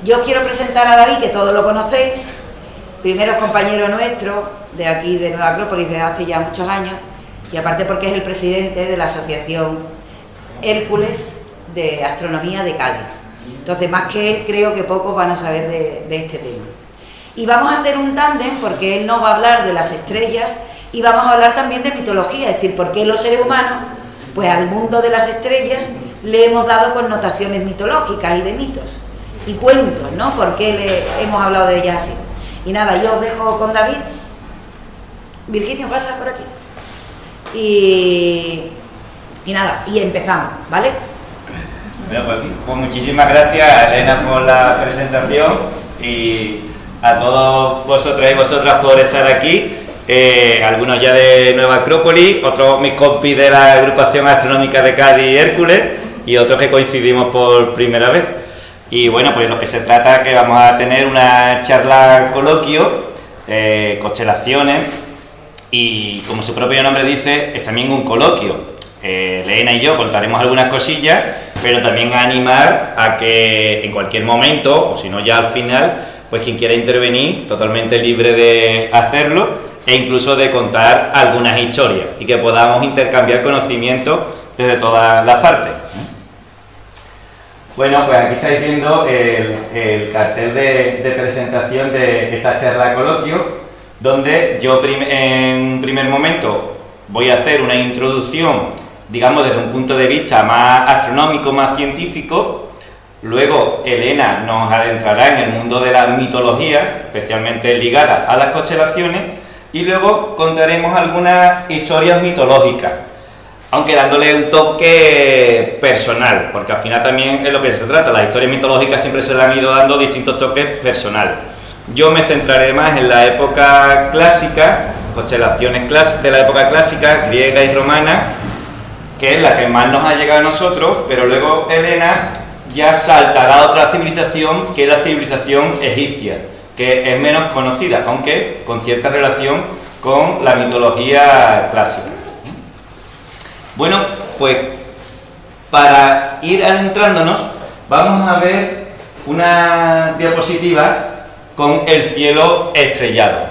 Yo os quiero presentar a David, que todos lo conocéis. Primero es compañero nuestro de aquí, de Nueva Acrópolis, desde hace ya muchos años, y aparte porque es el presidente de la Asociación Hércules de Astronomía de Cádiz. Entonces, más que él, creo que pocos van a saber de este tema. Y vamos a hacer un tándem, porque él nos va a hablar de las estrellas y vamos a hablar también de mitología, es decir, por qué los seres humanos, pues al mundo de las estrellas le hemos dado connotaciones mitológicas y de mitos y cuentos, ¿no? ¿Por qué le hemos hablado de ellas así? Y nada, yo os dejo con David. Virginio, pasa por aquí. Y nada, y empezamos, ¿vale? Bueno, pues muchísimas gracias, Elena, por la presentación y a todos vosotras y vosotras por estar aquí. Algunos ya de Nueva Acrópolis, otros mis compis de la agrupación astronómica de Cádiz Hércules y otros que coincidimos por primera vez. Y bueno, pues lo que se trata es que vamos a tener una charla coloquio, constelaciones, y como su propio nombre dice, es también un coloquio. Elena y yo contaremos algunas cosillas, pero también a animar a que en cualquier momento, o si no ya al final, pues quien quiera intervenir, totalmente libre de hacerlo, e incluso de contar algunas historias, y que podamos intercambiar conocimientos desde todas las partes. Bueno, pues aquí estáis viendo el cartel de presentación de esta charla coloquio, donde yo en un primer momento voy a hacer una introducción, digamos, desde un punto de vista más astronómico, más científico. Luego Elena nos adentrará en el mundo de la mitología, especialmente ligada a las constelaciones, y luego contaremos algunas historias mitológicas, aunque dándole un toque personal, porque al final también es lo que se trata. Las historias mitológicas siempre se le han ido dando distintos toques personales. Yo me centraré más en la época clásica, constelaciones de la época clásica, griega y romana, que es la que más nos ha llegado a nosotros, pero luego Elena ya saltará a otra civilización, que es la civilización egipcia, que es menos conocida, aunque con cierta relación con la mitología clásica. Bueno, pues para ir adentrándonos, vamos a ver una diapositiva con el cielo estrellado.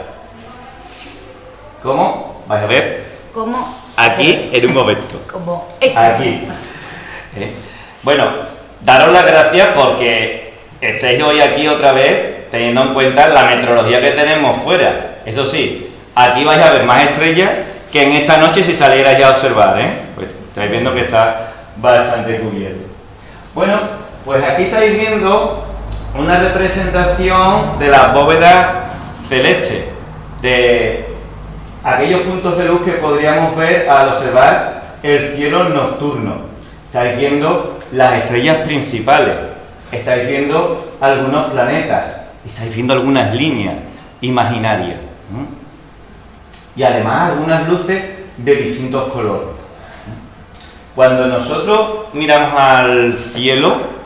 ¿Cómo? ¿Vais a ver? ¿Cómo? Aquí, en un momento. Como este. Aquí. Bueno, daros las gracias porque estáis hoy aquí otra vez, teniendo en cuenta la meteorología que tenemos fuera. Eso sí, aquí vais a ver más estrellas que en esta noche si salierais a observar, pues estáis viendo que está bastante cubierto. Bueno, pues aquí estáis viendo una representación de las bóvedas celestes, de aquellos puntos de luz que podríamos ver al observar el cielo nocturno. Estáis viendo las estrellas principales, estáis viendo algunos planetas, estáis viendo algunas líneas imaginarias, y además algunas luces de distintos colores. Cuando nosotros miramos al cielo,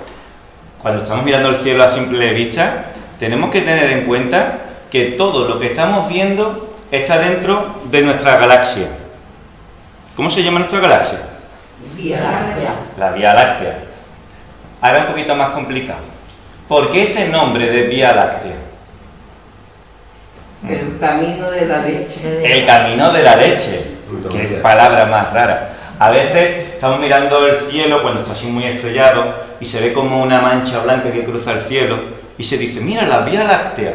cuando estamos mirando el cielo a simple vista, tenemos que tener en cuenta que todo lo que estamos viendo está dentro de nuestra galaxia. ¿Cómo se llama nuestra galaxia? Vía Láctea. La Vía Láctea. Ahora un poquito más complicado. ¿Por qué ese nombre de Vía Láctea? El camino de la leche. El camino de la leche. Qué palabra más rara. A veces estamos mirando el cielo cuando está así muy estrellado y se ve como una mancha blanca que cruza el cielo y se dice, mira, la Vía Láctea.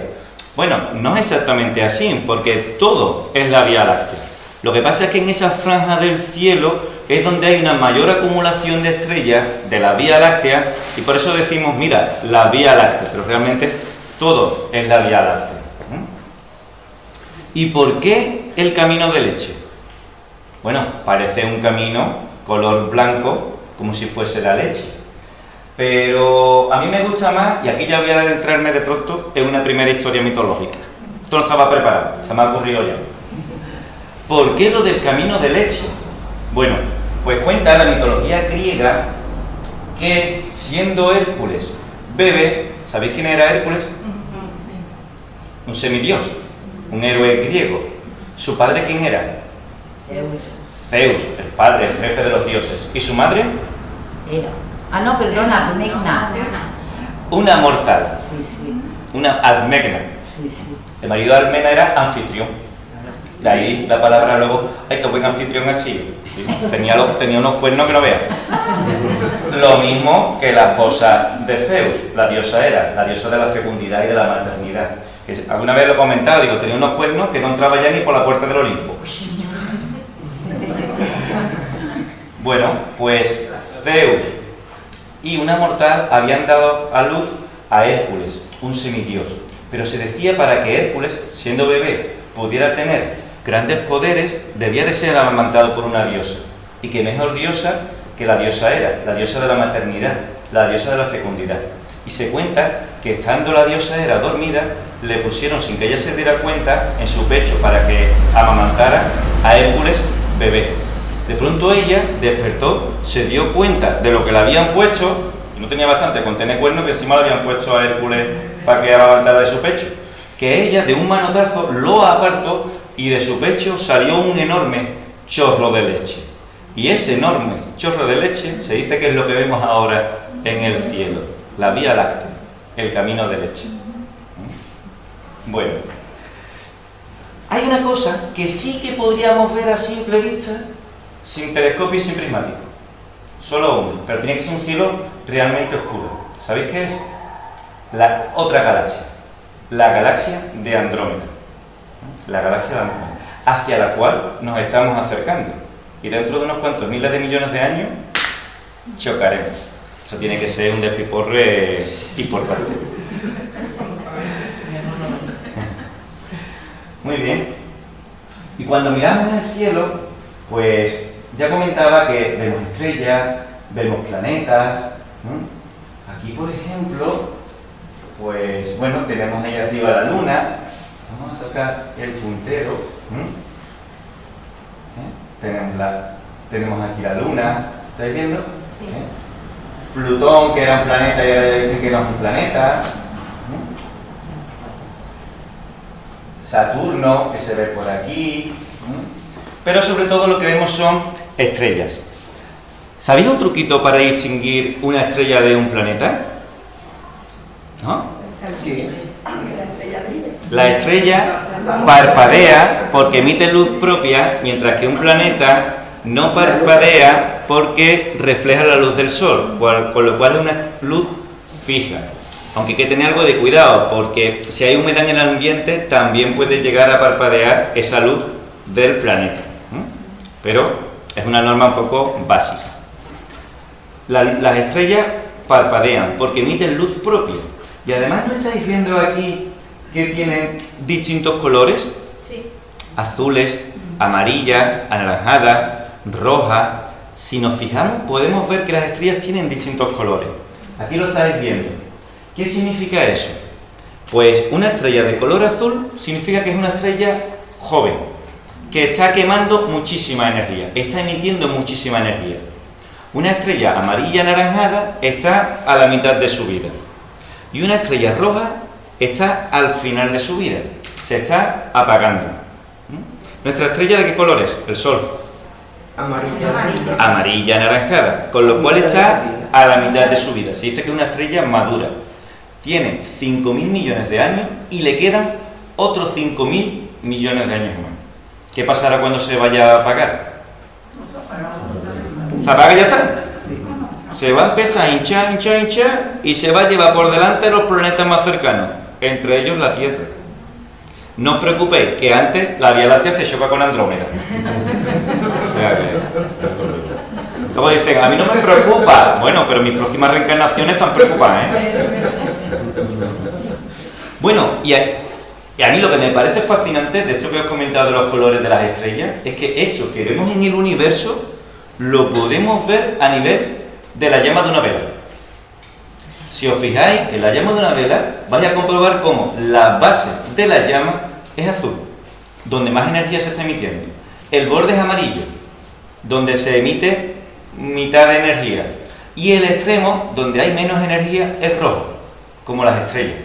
Bueno, no es exactamente así, porque todo es la Vía Láctea. Lo que pasa es que en esa franja del cielo es donde hay una mayor acumulación de estrellas de la Vía Láctea, y por eso decimos, mira, la Vía Láctea, pero realmente todo es la Vía Láctea. ¿Y por qué el camino de leche? Bueno, parece un camino color blanco, como si fuese la leche. Pero a mí me gusta más, y aquí ya voy a adentrarme de pronto en una primera historia mitológica. Esto no estaba preparado, se me ha ocurrido ya. ¿Por qué lo del camino de leche? Bueno, pues cuenta la mitología griega que siendo Hércules bebé, ¿sabéis quién era Hércules? Un semidios, un héroe griego. ¿Su padre quién era? Zeus. Zeus, el padre, el jefe de los dioses. ¿Y su madre? Era. Ah, no, perdona, Megna. una mortal, Sí, sí. una Almegna. Sí, sí. El marido de Almena era anfitrión. De ahí la palabra luego, ¡ay, qué buen anfitrión ha sido! ¿Sí? Tenía unos cuernos que no veas. Lo mismo que la esposa de Zeus, la diosa Hera, la diosa de la fecundidad y de la maternidad. Que alguna vez lo he comentado, digo, tenía unos cuernos que no entraba ya ni por la puerta del Olimpo. Bueno, pues Zeus y una mortal habían dado a luz a Hércules, un semidios. Pero se decía para que Hércules, siendo bebé, pudiera tener grandes poderes, debía de ser amamantado por una diosa. Y qué mejor diosa que la diosa Hera, la diosa de la maternidad, la diosa de la fecundidad. Y se cuenta que estando la diosa Hera dormida, le pusieron sin que ella se diera cuenta en su pecho para que amamantara a Hércules bebé. De pronto ella despertó, se dio cuenta de lo que le habían puesto, y no tenía bastante con tener cuernos, que encima le habían puesto a Hércules para que amamantara de su pecho, que ella de un manotazo lo apartó y de su pecho salió un enorme chorro de leche. Y ese enorme chorro de leche se dice que es lo que vemos ahora en el cielo, la Vía Láctea, el camino de leche. Bueno, hay una cosa que sí que podríamos ver a simple vista, sin telescopio y sin prismático. Solo uno, pero tiene que ser un cielo realmente oscuro. ¿Sabéis qué es? La otra galaxia, la galaxia de Andrómeda. La galaxia de Andrómeda, hacia la cual nos estamos acercando. Y dentro de unos cuantos miles de millones de años, chocaremos. Eso tiene que ser un despiporre importante. Muy bien. Y cuando miramos en el cielo, pues ya comentaba que vemos estrellas, vemos planetas. Aquí, por ejemplo, pues bueno, tenemos ahí arriba la luna. Vamos a sacar el puntero. Tenemos aquí la luna. ¿Estáis viendo? Sí. Plutón, que era un planeta y ahora ya dicen que no es un planeta. Saturno, que se ve por aquí. Pero sobre todo lo que vemos son estrellas. ¿Sabéis un truquito para distinguir una estrella de un planeta? ¿No? Sí. La estrella parpadea porque emite luz propia, mientras que un planeta no parpadea porque refleja la luz del Sol, con lo cual es una luz fija. Aunque hay que tener algo de cuidado, porque si hay humedad en el ambiente, también puede llegar a parpadear esa luz del planeta. Pero es una norma un poco básica. Las estrellas parpadean porque emiten luz propia. Y además, ¿no estáis viendo aquí que tienen distintos colores? Sí. Azules, amarillas, anaranjadas, rojas. Si nos fijamos, podemos ver que las estrellas tienen distintos colores. Aquí lo estáis viendo. ¿Qué significa eso? Pues una estrella de color azul significa que es una estrella joven, que está quemando muchísima energía, está emitiendo muchísima energía. Una estrella amarilla anaranjada está a la mitad de su vida. Y una estrella roja está al final de su vida, se está apagando. ¿Nuestra estrella de qué color es? El Sol. Amarilla. Amarilla anaranjada, con lo cual está a la mitad de su vida. Se dice que es una estrella madura. Tiene 5.000 millones de años y le quedan otros 5.000 millones de años más. ¿Qué pasará cuando se vaya a apagar? ¿Se apaga y ya está? Se va a empezar a hinchar y se va a llevar por delante los planetas más cercanos, entre ellos la Tierra. No os preocupéis, que antes la Vía Láctea se choca con Andrómeda. Luego dicen, a mí no me preocupa. Bueno, pero mis próximas reencarnaciones están preocupadas, Bueno, y a mí lo que me parece fascinante de esto que os he comentado de los colores de las estrellas es que esto que vemos en el universo lo podemos ver a nivel de la llama de una vela. Si os fijáis en la llama de una vela, vais a comprobar cómo la base de la llama es azul, donde más energía se está emitiendo. El borde es amarillo, donde se emite mitad de energía. Y el extremo, donde hay menos energía, es rojo, como las estrellas.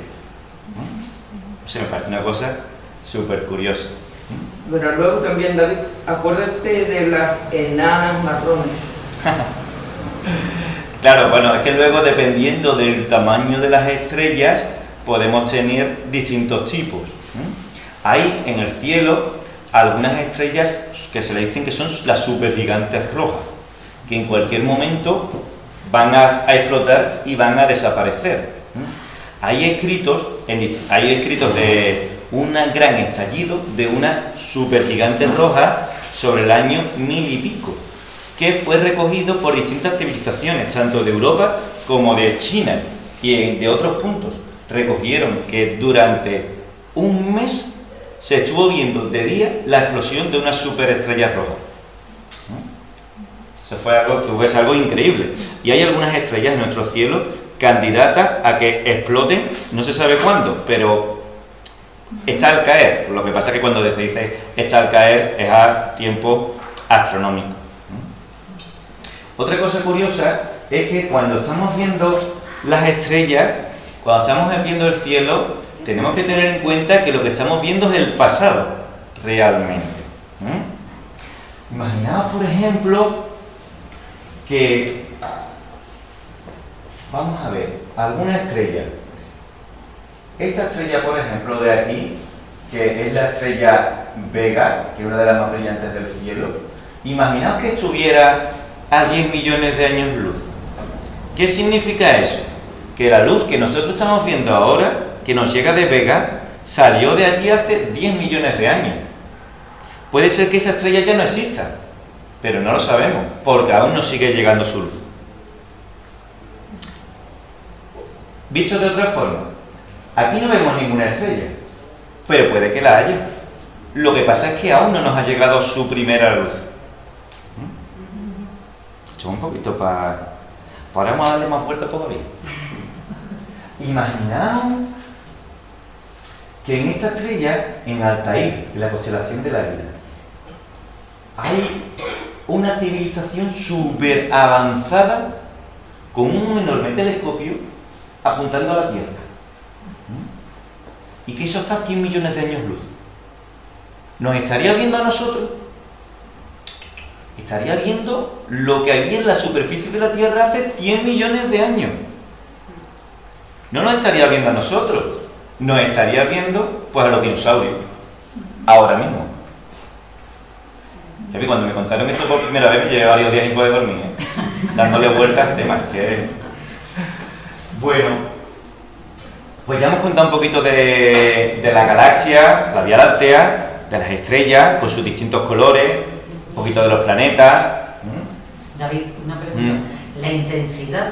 Se me parece una cosa súper curiosa. Pero luego también, David, acuérdate de las enanas marrones. Claro, bueno, es que luego dependiendo del tamaño de las estrellas podemos tener distintos tipos. Hay en el cielo algunas estrellas que se le dicen que son las supergigantes rojas, que en cualquier momento van a explotar y van a desaparecer. Hay escritos de un gran estallido de una supergigante roja sobre el año 1000 y pico, que fue recogido por distintas civilizaciones, tanto de Europa como de China y de otros puntos. Recogieron que durante un mes se estuvo viendo de día la explosión de una superestrella roja. Eso fue algo increíble. Y hay algunas estrellas en nuestro cielo candidatas a que exploten, no se sabe cuándo, pero está al caer. Lo que pasa es que cuando se dice está al caer es a tiempo astronómico. Otra cosa curiosa es que cuando estamos viendo las estrellas, cuando estamos viendo el cielo, tenemos que tener en cuenta que lo que estamos viendo es el pasado, realmente. Imaginaos, por ejemplo, que vamos a ver alguna estrella. Esta estrella, por ejemplo, de aquí, que es la estrella Vega, que es una de las más brillantes del cielo, imaginaos que estuviera a 10 millones de años luz. ¿Qué significa eso? Que la luz que nosotros estamos viendo ahora, que nos llega de Vega, salió de allí hace 10 millones de años. Puede ser que esa estrella ya no exista, pero no lo sabemos, porque aún nos sigue llegando su luz. Dicho de otra forma, aquí no vemos ninguna estrella, pero puede que la haya. Lo que pasa es que aún no nos ha llegado su primera luz. Esto un poquito para... Podemos darle más vuelta todavía. Imaginaos que en esta estrella, en Altair, en la constelación del Águila, hay una civilización súper avanzada con un enorme telescopio apuntando a la Tierra. Y que eso está a 100 millones de años luz. ¿Nos estaría viendo a nosotros? Estaría viendo lo que había en la superficie de la Tierra hace 100 millones de años. No nos estaría viendo a nosotros, nos estaría viendo pues a los dinosaurios, ahora mismo. Ya vi, cuando me contaron esto por primera vez me llevé varios días sin poder dormir, dándole vueltas al tema. Bueno, pues ya hemos contado un poquito de la galaxia, la Vía Láctea, de las estrellas, con sus distintos colores, un poquito de los planetas. David, una pregunta. ¿La intensidad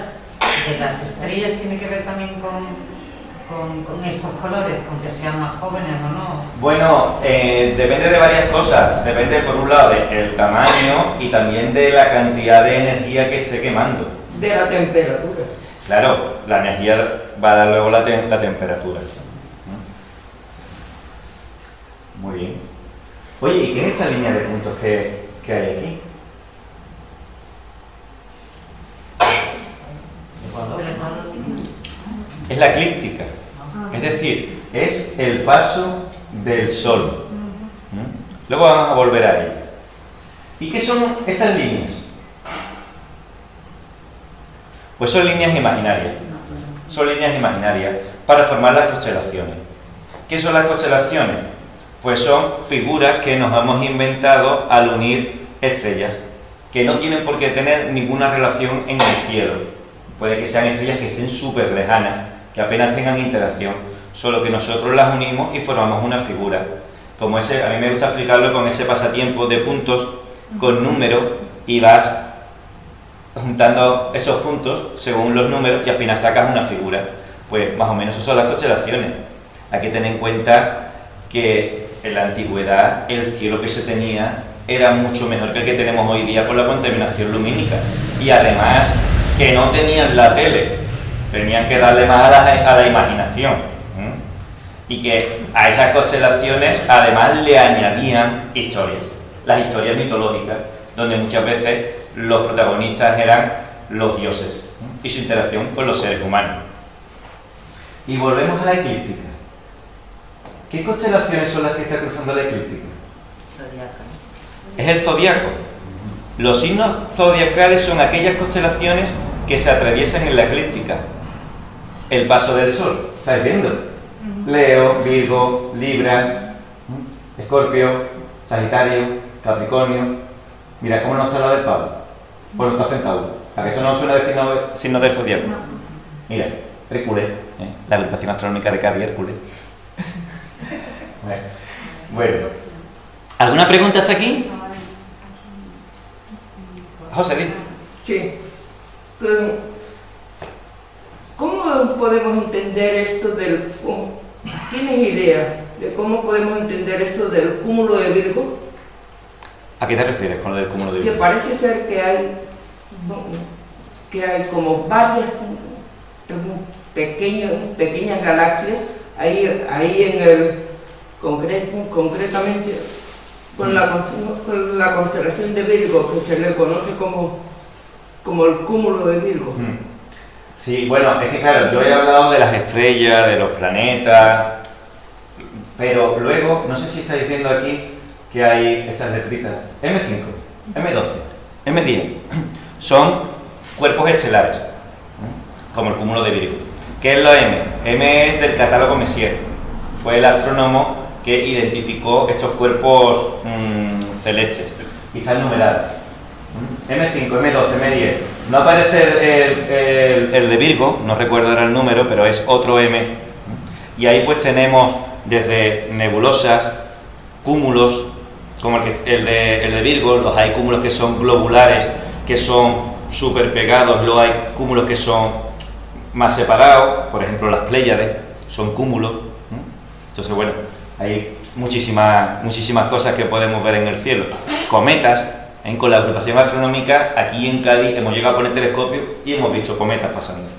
de las estrellas tiene que ver también con estos colores, con que sean más jóvenes o no? Bueno, depende de varias cosas. Depende, por un lado, del tamaño y también de la cantidad de energía que esté quemando. De la temperatura. Claro, la energía va a dar luego la temperatura. Muy bien. Oye, ¿y qué es esta línea de puntos que hay aquí? Es la eclíptica. Es decir, es el paso del Sol. Luego vamos a volver a ella. ¿Y qué son estas líneas? Pues son líneas imaginarias. Son líneas imaginarias para formar las constelaciones. ¿Qué son las constelaciones? Pues son figuras que nos hemos inventado al unir estrellas, que no tienen por qué tener ninguna relación en el cielo. Puede que sean estrellas que estén súper lejanas, que apenas tengan interacción, solo que nosotros las unimos y formamos una figura. Como a mí me gusta explicarlo con ese pasatiempo de puntos con números, y vas juntando esos puntos según los números y al final sacas una figura. Pues más o menos eso son las constelaciones. Hay que tener en cuenta que en la antigüedad el cielo que se tenía era mucho mejor que el que tenemos hoy día por la contaminación lumínica, y además que no tenían la tele, tenían que darle más a la imaginación, y que a esas constelaciones además le añadían historias, las historias mitológicas, donde muchas veces los protagonistas eran los dioses y su interacción con los seres humanos. Y volvemos a la eclíptica. ¿Qué constelaciones son las que está cruzando la eclíptica? Zodiaco. Es el zodiaco. Los signos zodiacales son aquellas constelaciones que se atraviesan en la eclíptica. El paso del Sol, ¿estáis viendo? Leo, Virgo, Libra, Escorpio, Sagitario, Capricornio. Mira cómo no está la del pavo. Bueno, está Centauro. ¿A que eso no suena de signo del zodiaco? Mira, Hércules, la agrupación astronómica de Cádiz, Hércules. Bueno, ¿alguna pregunta hasta aquí? José, dime. Sí. ¿Cómo podemos entender esto del... ¿Tienes idea de cómo podemos entender esto del cúmulo de Virgo? ¿A qué te refieres con lo del cúmulo de Que Virgo? parece ser que hay como varias pequeñas galaxias ahí en el concretamente con la constelación de Virgo, que se le conoce como el cúmulo de Virgo. Sí, bueno, es que claro, yo he hablado de las estrellas, de los planetas, pero luego, no sé si estáis viendo aquí que hay estas letritas, M5, M12, M10, son cuerpos estelares, como el cúmulo de Virgo. ¿Qué es lo M? M es del catálogo Messier, fue el astrónomo que identificó estos cuerpos celestes y están numerados. M5, M12, M10. No aparece el de Virgo, no recuerdo ahora el número, pero es otro M. Y ahí pues tenemos desde nebulosas, cúmulos, como el de Virgo, los hay cúmulos que son globulares, que son súper pegados, luego hay cúmulos que son más separados, por ejemplo las Pléyades, son cúmulos. Entonces bueno, hay muchísimas cosas que podemos ver en el cielo. Cometas, con la agrupación astronómica, aquí en Cádiz hemos llegado con el telescopio y hemos visto cometas pasando.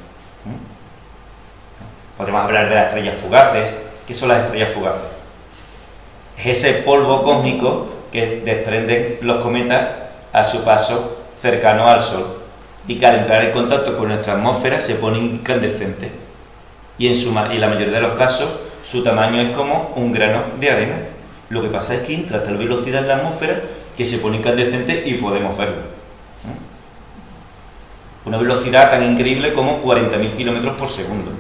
Podemos hablar de las estrellas fugaces. ¿Qué son las estrellas fugaces? Es ese polvo cósmico que desprenden los cometas a su paso cercano al Sol, y que al entrar en contacto con nuestra atmósfera se ponen incandescentes, y en la mayoría de los casos su tamaño es como un grano de arena. Lo que pasa es que entra a tal velocidad en la atmósfera que se pone incandescente y podemos verlo. Una velocidad tan increíble como 40.000 kilómetros por segundo.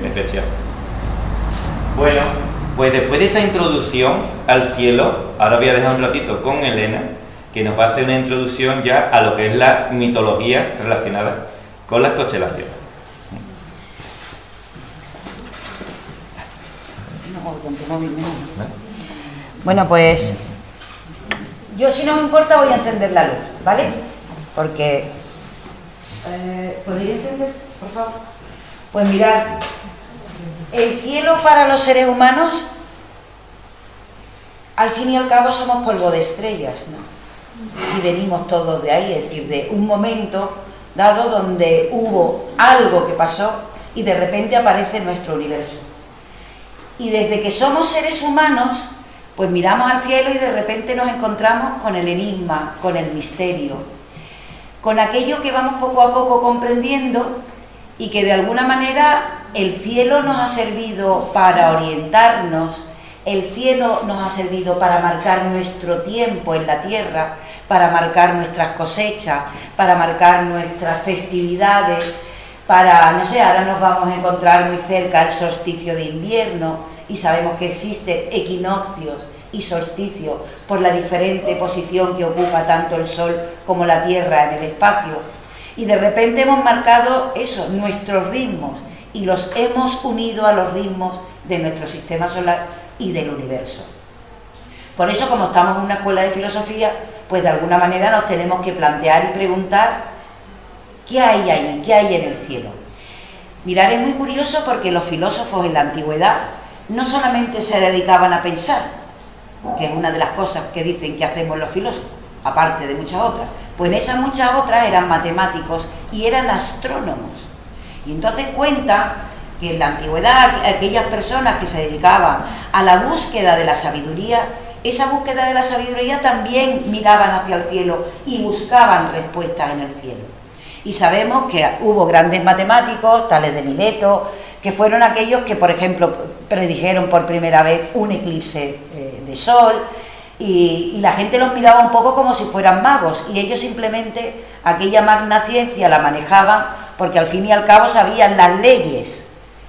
Es bestial. Bueno, pues después de esta introducción al cielo, ahora voy a dejar un ratito con Elena, que nos va a hacer una introducción ya a lo que es la mitología relacionada con las constelaciones. Bueno, pues yo, si no me importa, voy a encender la luz, ¿vale? Porque... ¿podría encender, por favor? Pues mirad, el cielo para los seres humanos, al fin y al cabo somos polvo de estrellas, ¿no? Y venimos todos de ahí, es decir, de un momento dado donde hubo algo que pasó y de repente aparece nuestro universo. Y desde que somos seres humanos, pues miramos al cielo y de repente nos encontramos con el enigma, con el misterio, con aquello que vamos poco a poco comprendiendo, y que de alguna manera el cielo nos ha servido para orientarnos, el cielo nos ha servido para marcar nuestro tiempo en la tierra, para marcar nuestras cosechas, para marcar nuestras festividades, para, no sé, ahora nos vamos a encontrar muy cerca el solsticio de invierno y sabemos que existen equinoccios y solsticios por la diferente posición que ocupa tanto el Sol como la Tierra en el espacio. Y de repente hemos marcado eso, nuestros ritmos, y los hemos unido a los ritmos de nuestro sistema solar y del universo. Por eso, como estamos en una escuela de filosofía, pues de alguna manera nos tenemos que plantear y preguntar ¿qué hay allí? ¿Qué hay en el cielo? Mirad, es muy curioso porque los filósofos en la antigüedad no solamente se dedicaban a pensar, que es una de las cosas que dicen que hacemos los filósofos, aparte de muchas otras, pues esas muchas otras eran matemáticos y eran astrónomos. Y entonces cuenta que en la antigüedad aquellas personas que se dedicaban a la búsqueda de la sabiduría, esa búsqueda de la sabiduría también miraban hacia el cielo y buscaban respuestas en el cielo. Y sabemos que hubo grandes matemáticos, tales de Mileto, que fueron aquellos que, por ejemplo, predijeron por primera vez un eclipse de sol, y la gente los miraba un poco como si fueran magos, y ellos simplemente aquella magna ciencia la manejaban porque al fin y al cabo sabían las leyes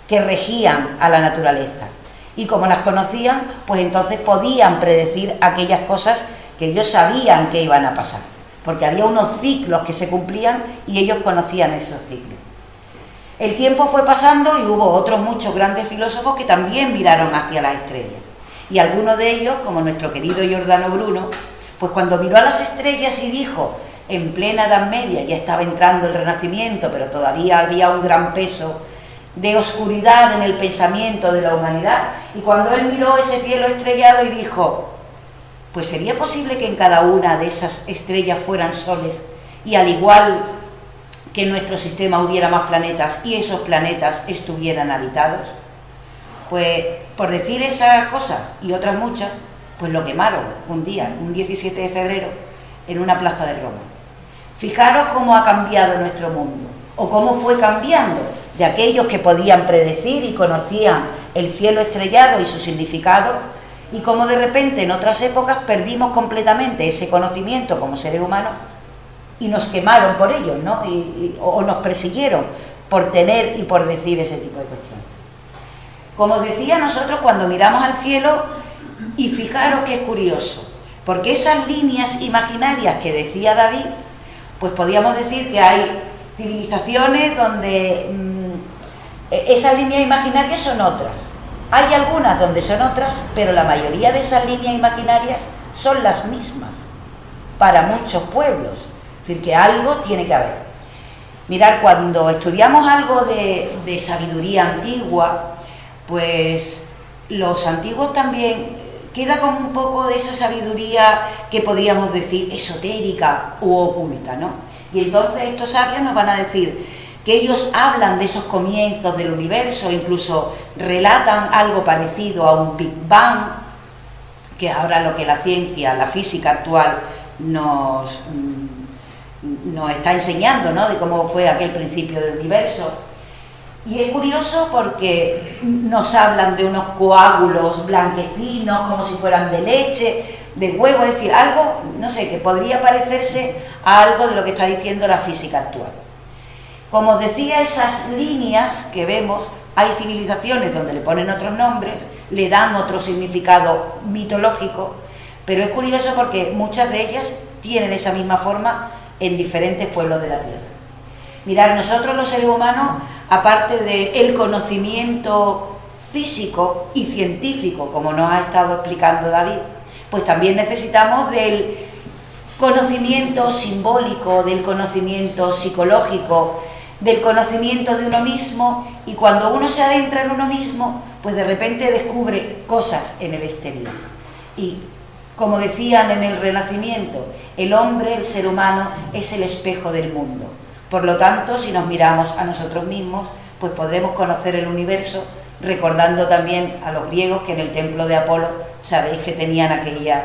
que regían a la naturaleza, y como las conocían, pues entonces podían predecir aquellas cosas que ellos sabían que iban a pasar, porque había unos ciclos que se cumplían y ellos conocían esos ciclos. El tiempo fue pasando y hubo otros muchos grandes filósofos que también miraron hacia las estrellas, y algunos de ellos, como nuestro querido Giordano Bruno, pues cuando miró a las estrellas y dijo, en plena Edad Media, ya estaba entrando el Renacimiento, pero todavía había un gran peso de oscuridad en el pensamiento de la humanidad, y cuando él miró ese cielo estrellado y dijo, pues sería posible que en cada una de esas estrellas fueran soles, y al igual que en nuestro sistema hubiera más planetas y esos planetas estuvieran habitados. Pues por decir esa cosa y otras muchas, pues lo quemaron un día, un 17 de febrero, en una plaza de Roma. Fijaros cómo ha cambiado nuestro mundo, o cómo fue cambiando de aquellos que podían predecir y conocían el cielo estrellado y su significado, y cómo de repente en otras épocas perdimos completamente ese conocimiento como seres humanos y nos quemaron por ello, ¿no? O nos persiguieron por tener y por decir ese tipo de cuestiones. Como os decía, nosotros cuando miramos al cielo, y fijaros que es curioso, porque esas líneas imaginarias que decía David, pues podríamos decir que hay civilizaciones donde esas líneas imaginarias son otras. Hay algunas donde son otras, pero la mayoría de esas líneas imaginarias son las mismas para muchos pueblos. Es decir, que algo tiene que haber. Mirad, cuando estudiamos algo de sabiduría antigua, pues los antiguos también queda como un poco de esa sabiduría que podríamos decir esotérica u oculta, ¿no? Y entonces estos sabios nos van a decir que ellos hablan de esos comienzos del universo, incluso relatan algo parecido a un Big Bang, que ahora lo que la ciencia, la física actual nos está enseñando, ¿no? De cómo fue aquel principio del universo. Y es curioso porque nos hablan de unos coágulos blanquecinos, como si fueran de leche, de huevo, es decir, algo, no sé, que podría parecerse a algo de lo que está diciendo la física actual. Como os decía, esas líneas que vemos, hay civilizaciones donde le ponen otros nombres, le dan otro significado mitológico, pero es curioso porque muchas de ellas tienen esa misma forma en diferentes pueblos de la Tierra. Mirad, nosotros los seres humanos, aparte del conocimiento físico y científico, como nos ha estado explicando David, pues también necesitamos del conocimiento simbólico, del conocimiento psicológico, del conocimiento de uno mismo, y cuando uno se adentra en uno mismo, pues de repente descubre cosas en el exterior. Y como decían en el Renacimiento, el hombre, el ser humano, es el espejo del mundo. Por lo tanto, si nos miramos a nosotros mismos, pues podremos conocer el universo, recordando también a los griegos que en el templo de Apolo, sabéis que tenían aquella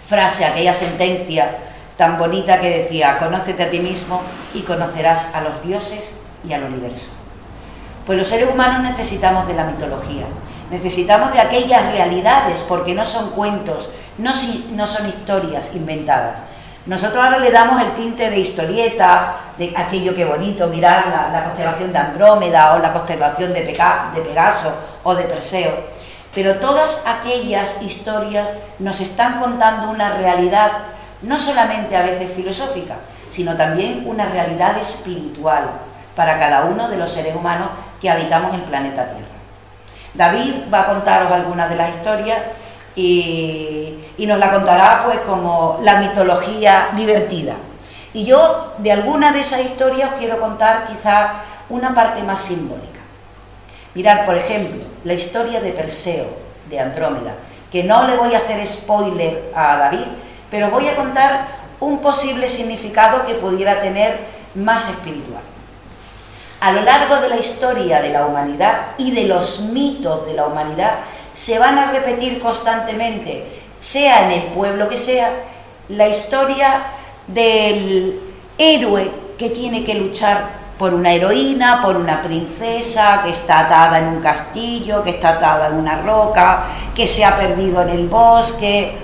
frase, aquella sentencia tan bonita que decía: conócete a ti mismo y conocerás a los dioses y al universo. Pues los seres humanos necesitamos de la mitología, necesitamos de aquellas realidades, porque no son cuentos, no son historias inventadas. Nosotros ahora le damos el tinte de historieta, de aquello que bonito, mirar la constelación de Andrómeda o la constelación de Pegaso o de Perseo. Pero todas aquellas historias nos están contando una realidad, no solamente a veces filosófica, sino también una realidad espiritual para cada uno de los seres humanos que habitamos el planeta Tierra. David va a contaros algunas de las historias y nos la contará pues como la mitología divertida. Y yo de alguna de esas historias os quiero contar quizá una parte más simbólica. Mirad, por ejemplo, la historia de Perseo, de Andrómeda, que no le voy a hacer spoiler a David, pero voy a contar un posible significado que pudiera tener más espiritual. A lo largo de la historia de la humanidad y de los mitos de la humanidad, se van a repetir constantemente, sea en el pueblo que sea, la historia del héroe que tiene que luchar por una heroína, por una princesa que está atada en un castillo, que está atada en una roca, que se ha perdido en el bosque.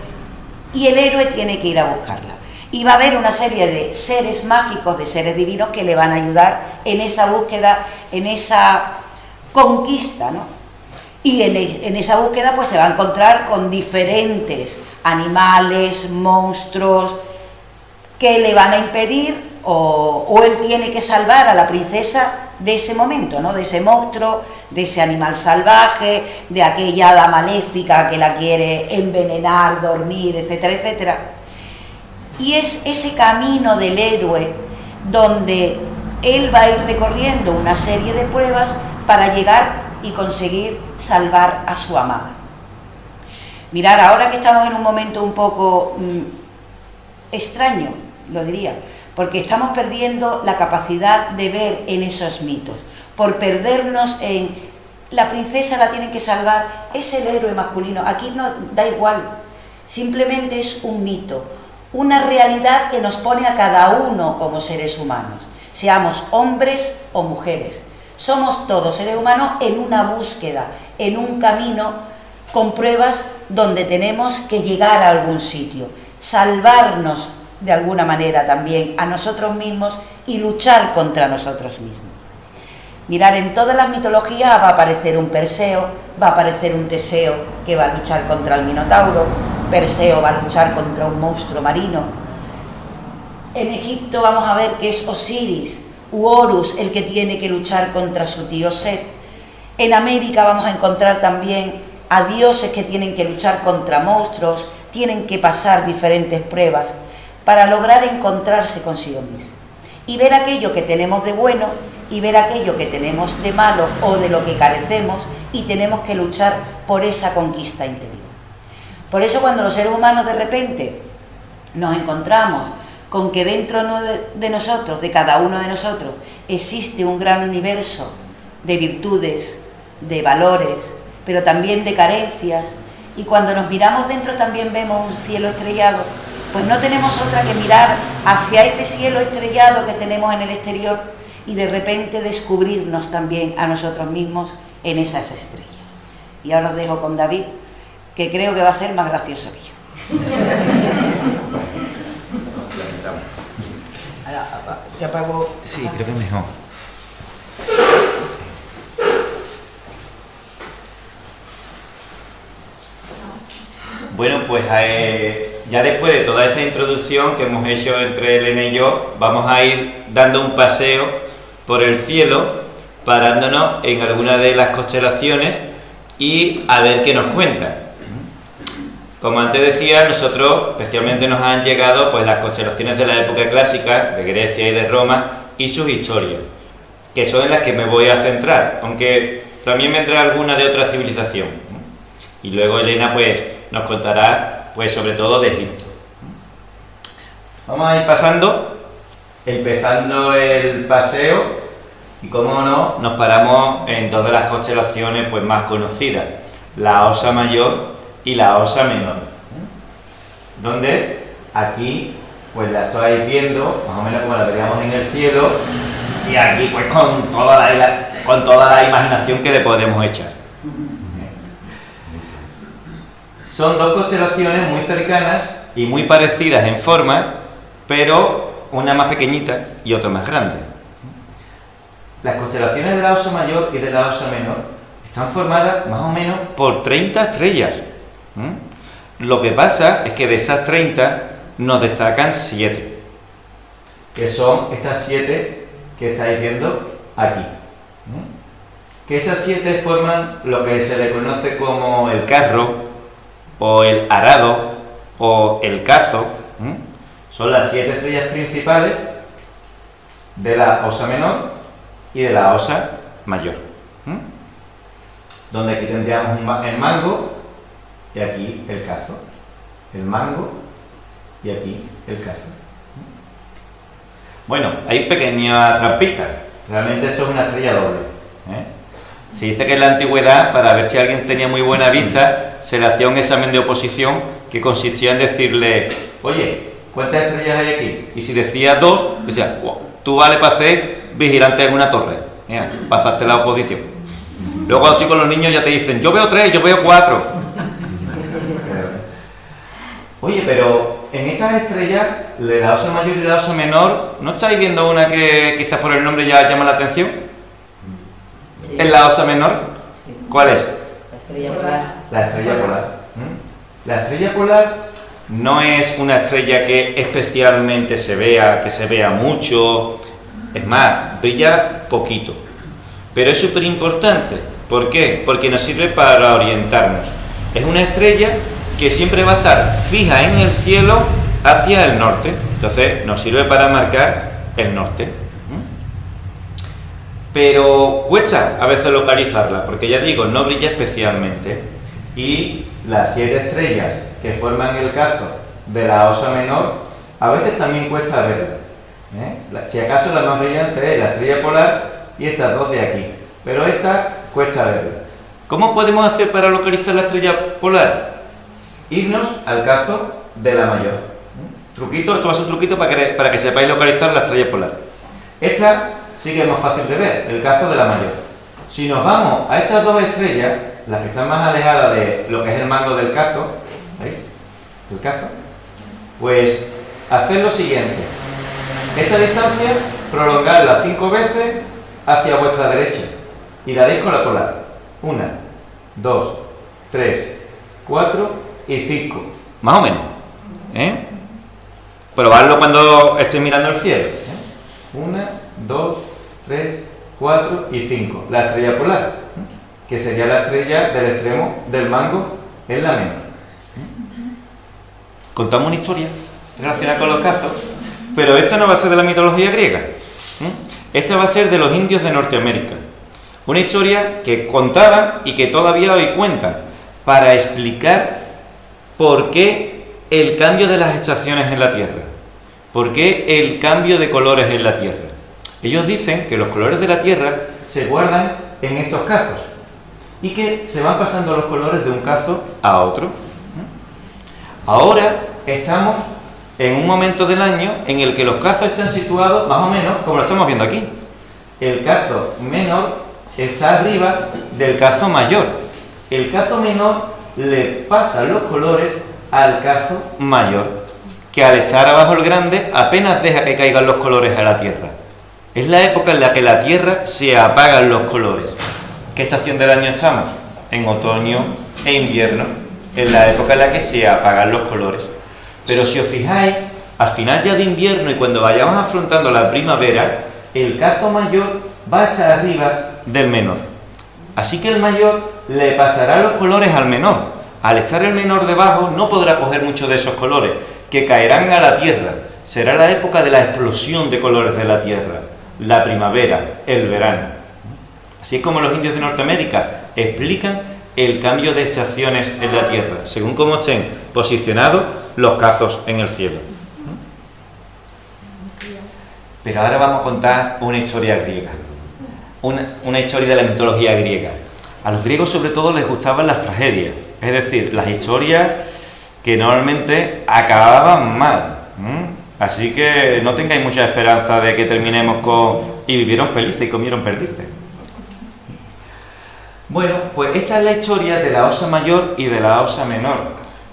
y el héroe tiene que ir a buscarla. Y va a haber una serie de seres mágicos, de seres divinos que le van a ayudar en esa búsqueda, en esa conquista, ¿no? Y en esa búsqueda pues se va a encontrar con diferentes animales, monstruos, que le van a impedir o él tiene que salvar a la princesa de ese momento, ¿no? De ese monstruo, de ese animal salvaje, de aquella hada maléfica que la quiere envenenar, dormir, etcétera, etcétera. Y es ese camino del héroe donde él va a ir recorriendo una serie de pruebas para llegar y conseguir salvar a su amada. Mirad, ahora que estamos en un momento un poco extraño, lo diría, porque estamos perdiendo la capacidad de ver en esos mitos, por perdernos en la princesa la tienen que salvar, es el héroe masculino, aquí no da igual, simplemente es un mito, una realidad que nos pone a cada uno como seres humanos, seamos hombres o mujeres, somos todos seres humanos en una búsqueda, en un camino con pruebas donde tenemos que llegar a algún sitio, salvarnos de alguna manera también a nosotros mismos y luchar contra nosotros mismos. Mirad, en todas las mitologías va a aparecer un Perseo, va a aparecer un Teseo que va a luchar contra el Minotauro, Perseo va a luchar contra un monstruo marino. En Egipto vamos a ver que es Osiris u Horus el que tiene que luchar contra su tío Set. En América vamos a encontrar también a dioses que tienen que luchar contra monstruos, tienen que pasar diferentes pruebas para lograr encontrarse consigo mismo y ver aquello que tenemos de bueno y ver aquello que tenemos de malo o de lo que carecemos y tenemos que luchar por esa conquista interior. Por eso cuando los seres humanos de repente nos encontramos con que dentro de nosotros, de cada uno de nosotros, existe un gran universo de virtudes, de valores, pero también de carencias, y cuando nos miramos dentro también vemos un cielo estrellado, pues no tenemos otra que mirar hacia ese cielo estrellado que tenemos en el exterior y de repente descubrirnos también a nosotros mismos en esas estrellas. Y ahora os dejo con David, que creo que va a ser más gracioso que yo. ¿Te apago? Sí, creo que es mejor. Bueno, pues ya después de toda esta introducción que hemos hecho entre Elena y yo, vamos a ir dando un paseo por el cielo, parándonos en alguna de las constelaciones y a ver qué nos cuentan. Como antes decía, nosotros especialmente nos han llegado pues las constelaciones de la época clásica, de Grecia y de Roma, y sus historias, que son en las que me voy a centrar, aunque también vendrá alguna de otra civilización. Y luego Elena pues nos contará pues sobre todo de Egipto. Vamos a ir pasando, empezando el paseo, y como no, nos paramos en dos de las constelaciones pues más conocidas, la Osa Mayor y la Osa Menor, donde aquí pues la estáis viendo más o menos como la veríamos en el cielo, y aquí pues con toda la imaginación que le podemos echar. Son dos constelaciones muy cercanas y muy parecidas en forma, pero una más pequeñita y otra más grande. Las constelaciones de la Osa Mayor y de la Osa Menor están formadas más o menos por 30 estrellas. Lo que pasa es que de esas 30 nos destacan 7, que son estas 7 que estáis viendo aquí. Que esas 7 forman lo que se le conoce como el carro, o el arado, o el cazo. Son las 7 estrellas principales de la Osa Menor y de la Osa Mayor, donde aquí tendríamos el mango y aquí el cazo, el mango y aquí el cazo. Bueno, hay pequeña trampita, realmente esto es una estrella doble. Se dice que en la antigüedad, para ver si alguien tenía muy buena vista, se le hacía un examen de oposición que consistía en decirle: oye, ¿cuántas estrellas hay aquí? Y si decía 2, decía: wow, tú vale para ser vigilante en una torre, para hacerte la oposición. Luego los chicos, los niños ya te dicen: yo veo 3, yo veo 4. Oye, pero en estas estrellas, de la Osa Mayor y la Osa Menor, ¿no estáis viendo una que quizás por el nombre ya llama la atención? Sí. ¿Es la Osa Menor? Sí. ¿Cuál es? La estrella polar. La estrella polar. La estrella polar no es una estrella que especialmente se vea, que se vea mucho. Es más, brilla poquito. Pero es súper importante. ¿Por qué? Porque nos sirve para orientarnos. Es una estrella que siempre va a estar fija en el cielo hacia el norte. Entonces nos sirve para marcar el norte. Pero cuesta a veces localizarla, porque ya digo, no brilla especialmente. Y las 7 estrellas que forman el cazo de la Osa Menor, a veces también cuesta verla. Si acaso la más brillante es la estrella polar y estas 2 de aquí. Pero esta cuesta verla. ¿Cómo podemos hacer para localizar la estrella polar? Irnos al cazo de la mayor. Truquito, esto va a ser un truquito para que sepáis localizar la estrella polar. Esta sí que es más fácil de ver, el cazo de la mayor. Si nos vamos a estas 2 estrellas, las que están más alejadas de lo que es el mango del cazo, ¿veis? El cazo, pues haced lo siguiente. Esta distancia, prolongadla 5 veces hacia vuestra derecha y daréis con la polar. 1, 2, 3, 4 y 5. Más o menos. Probadlo cuando estéis mirando el cielo. 1, 2, 3, 4 y 5. La estrella polar, que sería la estrella del extremo del mango en la menor. Contamos una historia relacionada con los cazos, pero esta no va a ser de la mitología griega. Esta va a ser de los indios de Norteamérica. Una historia que contaban y que todavía hoy cuentan para explicar por qué el cambio de las estaciones en la Tierra, por qué el cambio de colores en la Tierra. Ellos dicen que los colores de la Tierra se guardan en estos cazos y que se van pasando los colores de un cazo a otro. Ahora estamos en un momento del año en el que los cazos están situados más o menos como lo estamos viendo aquí. El cazo menor está arriba del cazo mayor. El cazo menor le pasa los colores al cazo mayor, que al echar abajo el grande apenas deja que caigan los colores a la Tierra. Es la época en la que la Tierra se apagan los colores. ¿Qué estación del año estamos? En otoño e invierno. Es la época en la que se apagan los colores. Pero si os fijáis, al final ya de invierno y cuando vayamos afrontando la primavera, el cazo mayor va a estar arriba del menor. Así que el mayor le pasará los colores al menor. Al estar el menor debajo no podrá coger mucho de esos colores, que caerán a la tierra. Será la época de la explosión de colores de la tierra, la primavera, el verano. Así es como los indios de Norteamérica explican el cambio de estaciones en la tierra, según cómo estén posicionados los cazos en el cielo. Pero ahora vamos a contar una historia griega, una historia de la mitología griega. A los griegos sobre todo les gustaban las tragedias, es decir, las historias que normalmente acababan mal. Así que no tengáis mucha esperanza de que terminemos con y vivieron felices y comieron perdices. Bueno, pues esta es la historia de la Osa Mayor y de la Osa Menor,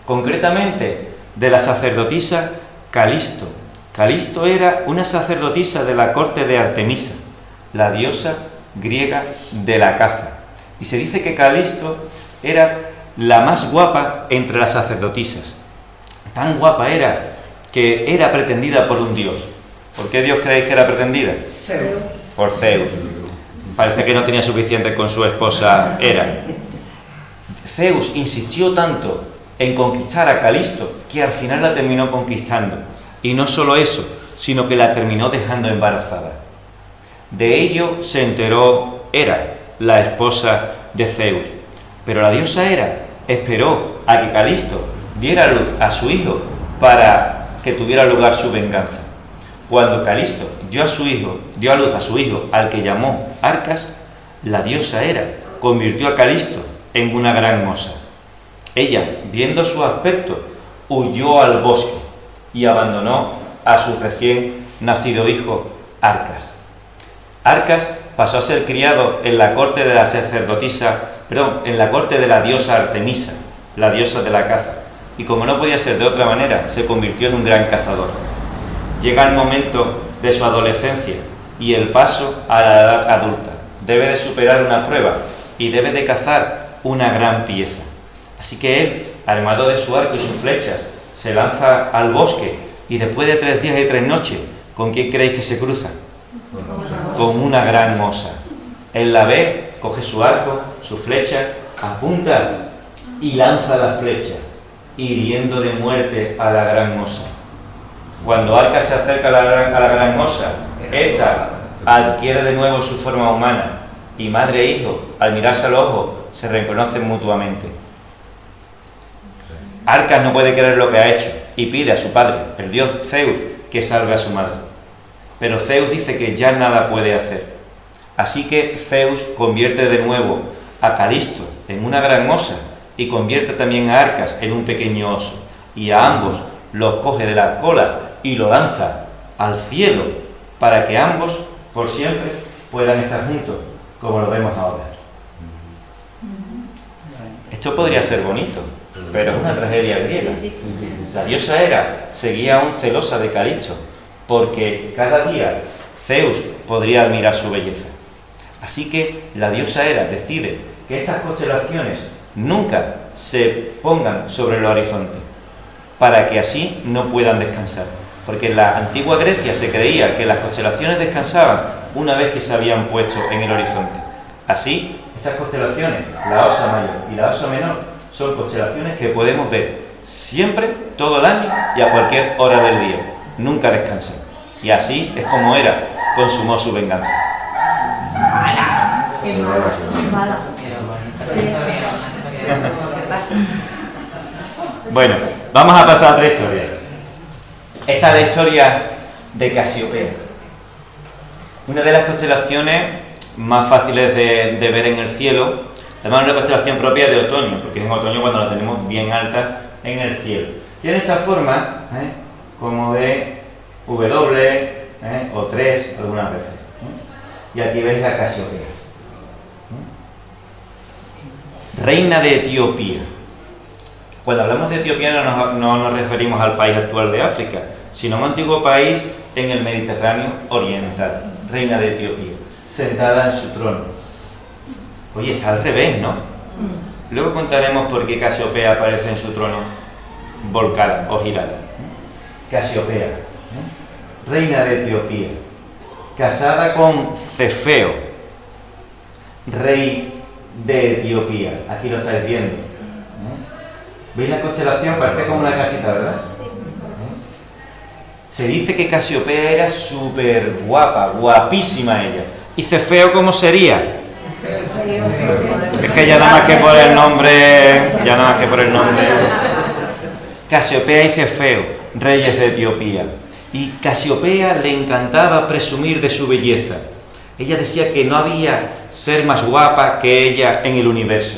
concretamente de la sacerdotisa Calisto. Calisto era una sacerdotisa de la corte de Artemisa, la diosa griega de la caza. Y se dice que Calisto era la más guapa entre las sacerdotisas. Tan guapa era que era pretendida por un dios. ¿Por qué dios creéis que era pretendida? Zeus. Por Zeus. Parece que no tenía suficiente con su esposa Hera. Zeus insistió tanto en conquistar a Calisto que al final la terminó conquistando. Y no solo eso, sino que la terminó dejando embarazada. De ello se enteró Hera, la esposa de Zeus. Pero la diosa Hera esperó a que Calisto diera luz a su hijo para que tuviera lugar su venganza. Cuando Calisto dio a luz a su hijo, al que llamó Arcas, la diosa Hera convirtió a Calisto en una gran osa. Ella, viendo su aspecto, huyó al bosque y abandonó a su recién nacido hijo Arcas. Arcas pasó a ser criado en la corte de la sacerdotisa, en la corte de la diosa Artemisa, la diosa de la caza, y como no podía ser de otra manera, se convirtió en un gran cazador. Llega el momento de su adolescencia y el paso a la edad adulta. Debe de superar una prueba y debe de cazar una gran pieza. Así que él, armado de su arco y sus flechas, se lanza al bosque y después de 3 días y 3 noches, ¿con quién creéis que se cruza? Con una gran osa. Él la ve, coge su arco, su flecha, apunta y lanza la flecha, hiriendo de muerte a la gran osa. Cuando Arcas se acerca a la gran osa, esta adquiere de nuevo su forma humana y madre e hijo, al mirarse al ojo, se reconocen mutuamente. Arcas no puede creer lo que ha hecho y pide a su padre, el dios Zeus, que salve a su madre. Pero Zeus dice que ya nada puede hacer. Así que Zeus convierte de nuevo a Calisto en una gran osa y convierte también a Arcas en un pequeño oso. Y a ambos los coge de la cola y lo lanza al cielo para que ambos, por siempre, puedan estar juntos, como lo vemos ahora. Esto podría ser bonito, pero es una tragedia griega. La diosa Hera seguía aún celosa de Calisto, porque cada día Zeus podría admirar su belleza. Así que la diosa Hera decide que estas constelaciones nunca se pongan sobre el horizonte, para que así no puedan descansar. Porque en la antigua Grecia se creía que las constelaciones descansaban una vez que se habían puesto en el horizonte. Así, estas constelaciones, la Osa Mayor y la Osa Menor, son constelaciones que podemos ver siempre, todo el año y a cualquier hora del día. Nunca descansan. Y así es como Hera consumó su venganza. Bueno, vamos a pasar a otra historia. Esta es la historia de Casiopea. Una de las constelaciones más fáciles de ver en el cielo. Además, una constelación propia de otoño, porque es en otoño cuando la tenemos bien alta en el cielo. Tiene esta forma, como de W o 3 algunas veces. Y aquí veis a Casiopea, reina de Etiopía. Cuando hablamos de Etiopía no nos referimos al país actual de África, sino a un antiguo país en el Mediterráneo oriental. Reina de Etiopía, sentada en su trono. Oye, está al revés, ¿no? Luego contaremos por qué Casiopea aparece en su trono volcada o girada. Casiopea, reina de Etiopía, casada con Cefeo, rey de Etiopía. Aquí lo estáis viendo. ¿Veis la constelación? Parece como una casita, ¿verdad? Se dice que Casiopea era súper guapa, guapísima ella. ¿Y Cefeo cómo sería? Es que ya nada más que por el nombre, Casiopea y Cefeo, reyes de Etiopía. Y Casiopea le encantaba presumir de su belleza. Ella decía que no había ser más guapa que ella en el universo.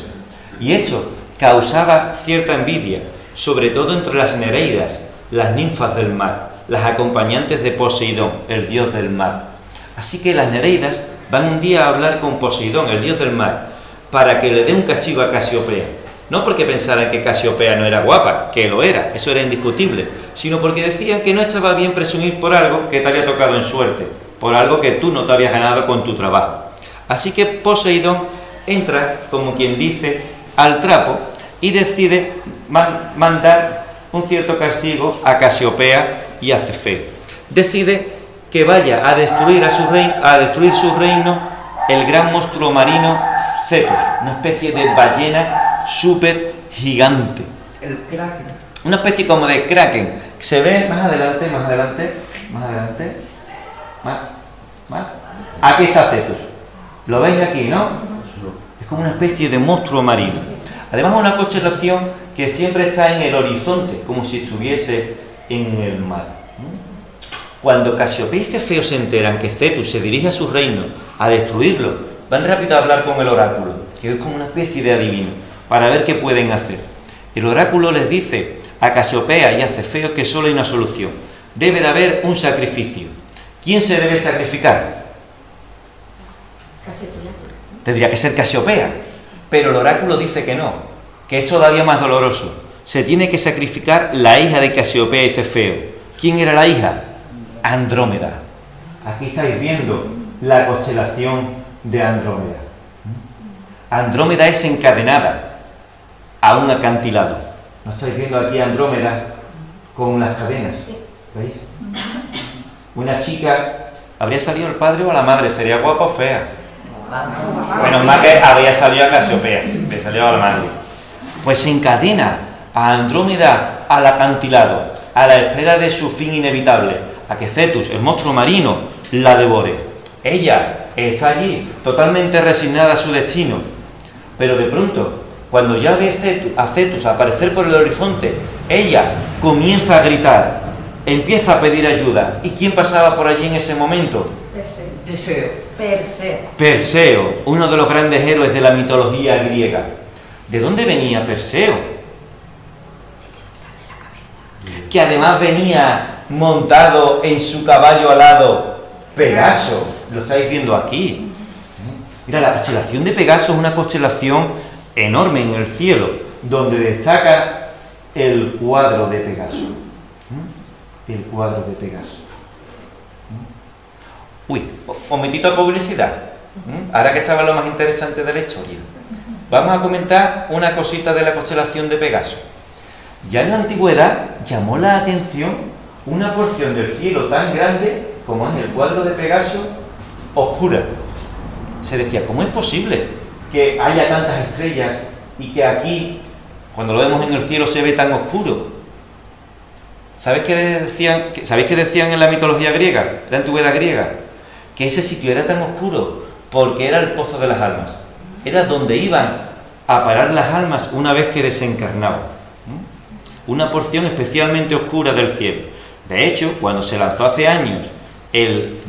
Y esto causaba cierta envidia, sobre todo entre las nereidas, las ninfas del mar, las acompañantes de Poseidón, el dios del mar. Así que las nereidas van un día a hablar con Poseidón, el dios del mar, para que le dé un castigo a Casiopea. No porque pensaran que Casiopea no era guapa, que lo era, eso era indiscutible, sino porque decían que no estaba bien presumir por algo que te había tocado en suerte, por algo que tú no te habías ganado con tu trabajo. Así que Poseidón entra, como quien dice, al trapo y decide mandar un cierto castigo a Casiopea y a Cefeo. Decide que vaya a destruir su reino el gran monstruo marino Cetus, una especie de ballena súper gigante. El kraken. Una especie como de kraken. Se ve más adelante. Aquí está Cetus. ¿Lo veis aquí, no? Es como una especie de monstruo marino. Además, una constelación que siempre está en el horizonte, como si estuviese en el mar. Cuando Casiopea y Cefeo se enteran que Cetus se dirige a su reino a destruirlo, van rápido a hablar con el oráculo, que es como una especie de adivino, para ver qué pueden hacer. El oráculo les dice a Casiopea y a Cefeo que solo hay una solución. Debe de haber un sacrificio. ¿Quién se debe sacrificar? Tendría que ser Casiopea. Pero el oráculo dice que no, que es todavía más doloroso. se tiene que sacrificar la hija de Casiopea y Cefeo. ¿Quién era la hija? Andrómeda. Aquí estáis viendo la constelación de Andrómeda. Andrómeda es encadenada a un acantilado. ¿No estáis viendo aquí a Andrómeda con las cadenas? ¿Veis? Una chica, ¿habría salido el padre o la madre? ¿Sería guapa o fea? Menos mal que había salido a Casiopea, que salió a la madre. Pues se encadena a Andrómeda al acantilado, a la espera de su fin inevitable, a que Cetus, el monstruo marino, la devore. Ella está allí, totalmente resignada a su destino, pero de pronto, cuando ya ve a Cetus aparecer por el horizonte, ella comienza a gritar, empieza a pedir ayuda. ¿Y quién pasaba por allí en ese momento? Perseo, uno de los grandes héroes de la mitología griega. ¿De dónde venía Perseo? Que además venía montado en su caballo alado, Pegaso. Lo estáis viendo aquí. Mira, la constelación de Pegaso es una constelación enorme en el cielo, donde destaca el cuadro de Pegaso. El cuadro de Pegaso. Uy, momentito de publicidad. Ahora que estaba lo más interesante de la historia, vamos a comentar una cosita de la constelación de Pegaso. Ya en la antigüedad llamó la atención una porción del cielo tan grande como es el cuadro de Pegaso, oscura. Se decía, ¿cómo es posible que haya tantas estrellas y que aquí, cuando lo vemos en el cielo, se ve tan oscuro? ¿Sabéis qué decían en la mitología griega, en la antigüedad griega? Que ese sitio era tan oscuro porque era el pozo de las almas. Era donde iban a parar las almas una vez que desencarnaban. Una porción especialmente oscura del cielo. De hecho, cuando se lanzó hace años el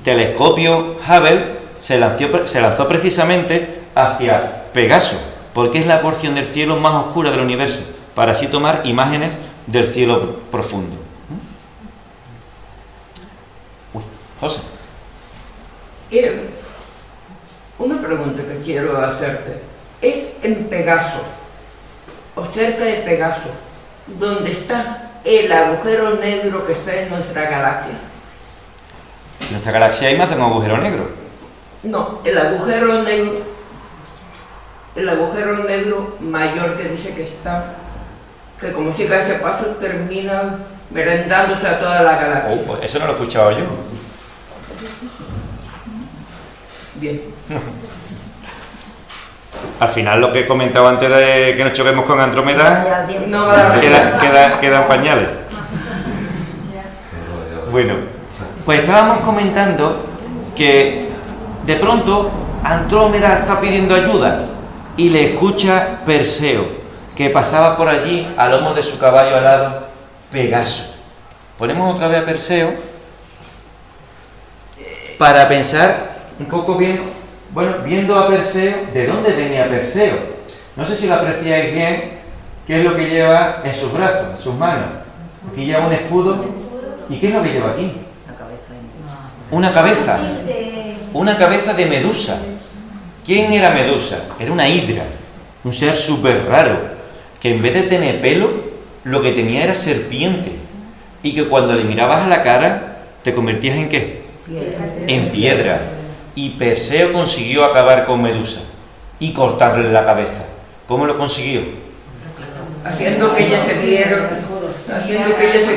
telescopio Hubble, se lanzó precisamente hacia Pegaso, porque es la porción del cielo más oscura del universo, para así tomar imágenes del cielo profundo. Uy, José. Una pregunta que quiero hacerte. ¿Es en Pegaso, o cerca de Pegaso, donde está el agujero negro que está en nuestra galaxia? ¿En nuestra galaxia hay más de un agujero negro? No, el agujero negro mayor que dice que está, que como siga ese paso termina merendándose a toda la galaxia. Pues eso no lo he escuchado yo. Bien. Al final lo que he comentado antes de que nos choquemos con Andrómeda No va a dar quedan pañales. Bueno, pues estábamos comentando que de pronto Andrómeda está pidiendo ayuda y le escucha Perseo, que pasaba por allí a lomo de su caballo alado, Pegaso. Ponemos otra vez a Perseo para pensar un poco bien, bueno, viendo a Perseo, ¿de dónde venía Perseo? No sé si lo apreciáis bien, qué es lo que lleva en sus brazos, en sus manos. Aquí lleva un escudo, ¿y qué es lo que lleva aquí? Una cabeza de Medusa. ¿Quién era Medusa? Era una hidra, un ser súper raro, que en vez de tener pelo, lo que tenía era serpiente, y que cuando le mirabas a la cara, te convertías ¿en qué? En piedra. Y Perseo consiguió acabar con Medusa y cortarle la cabeza. ¿Cómo lo consiguió? haciendo que ella se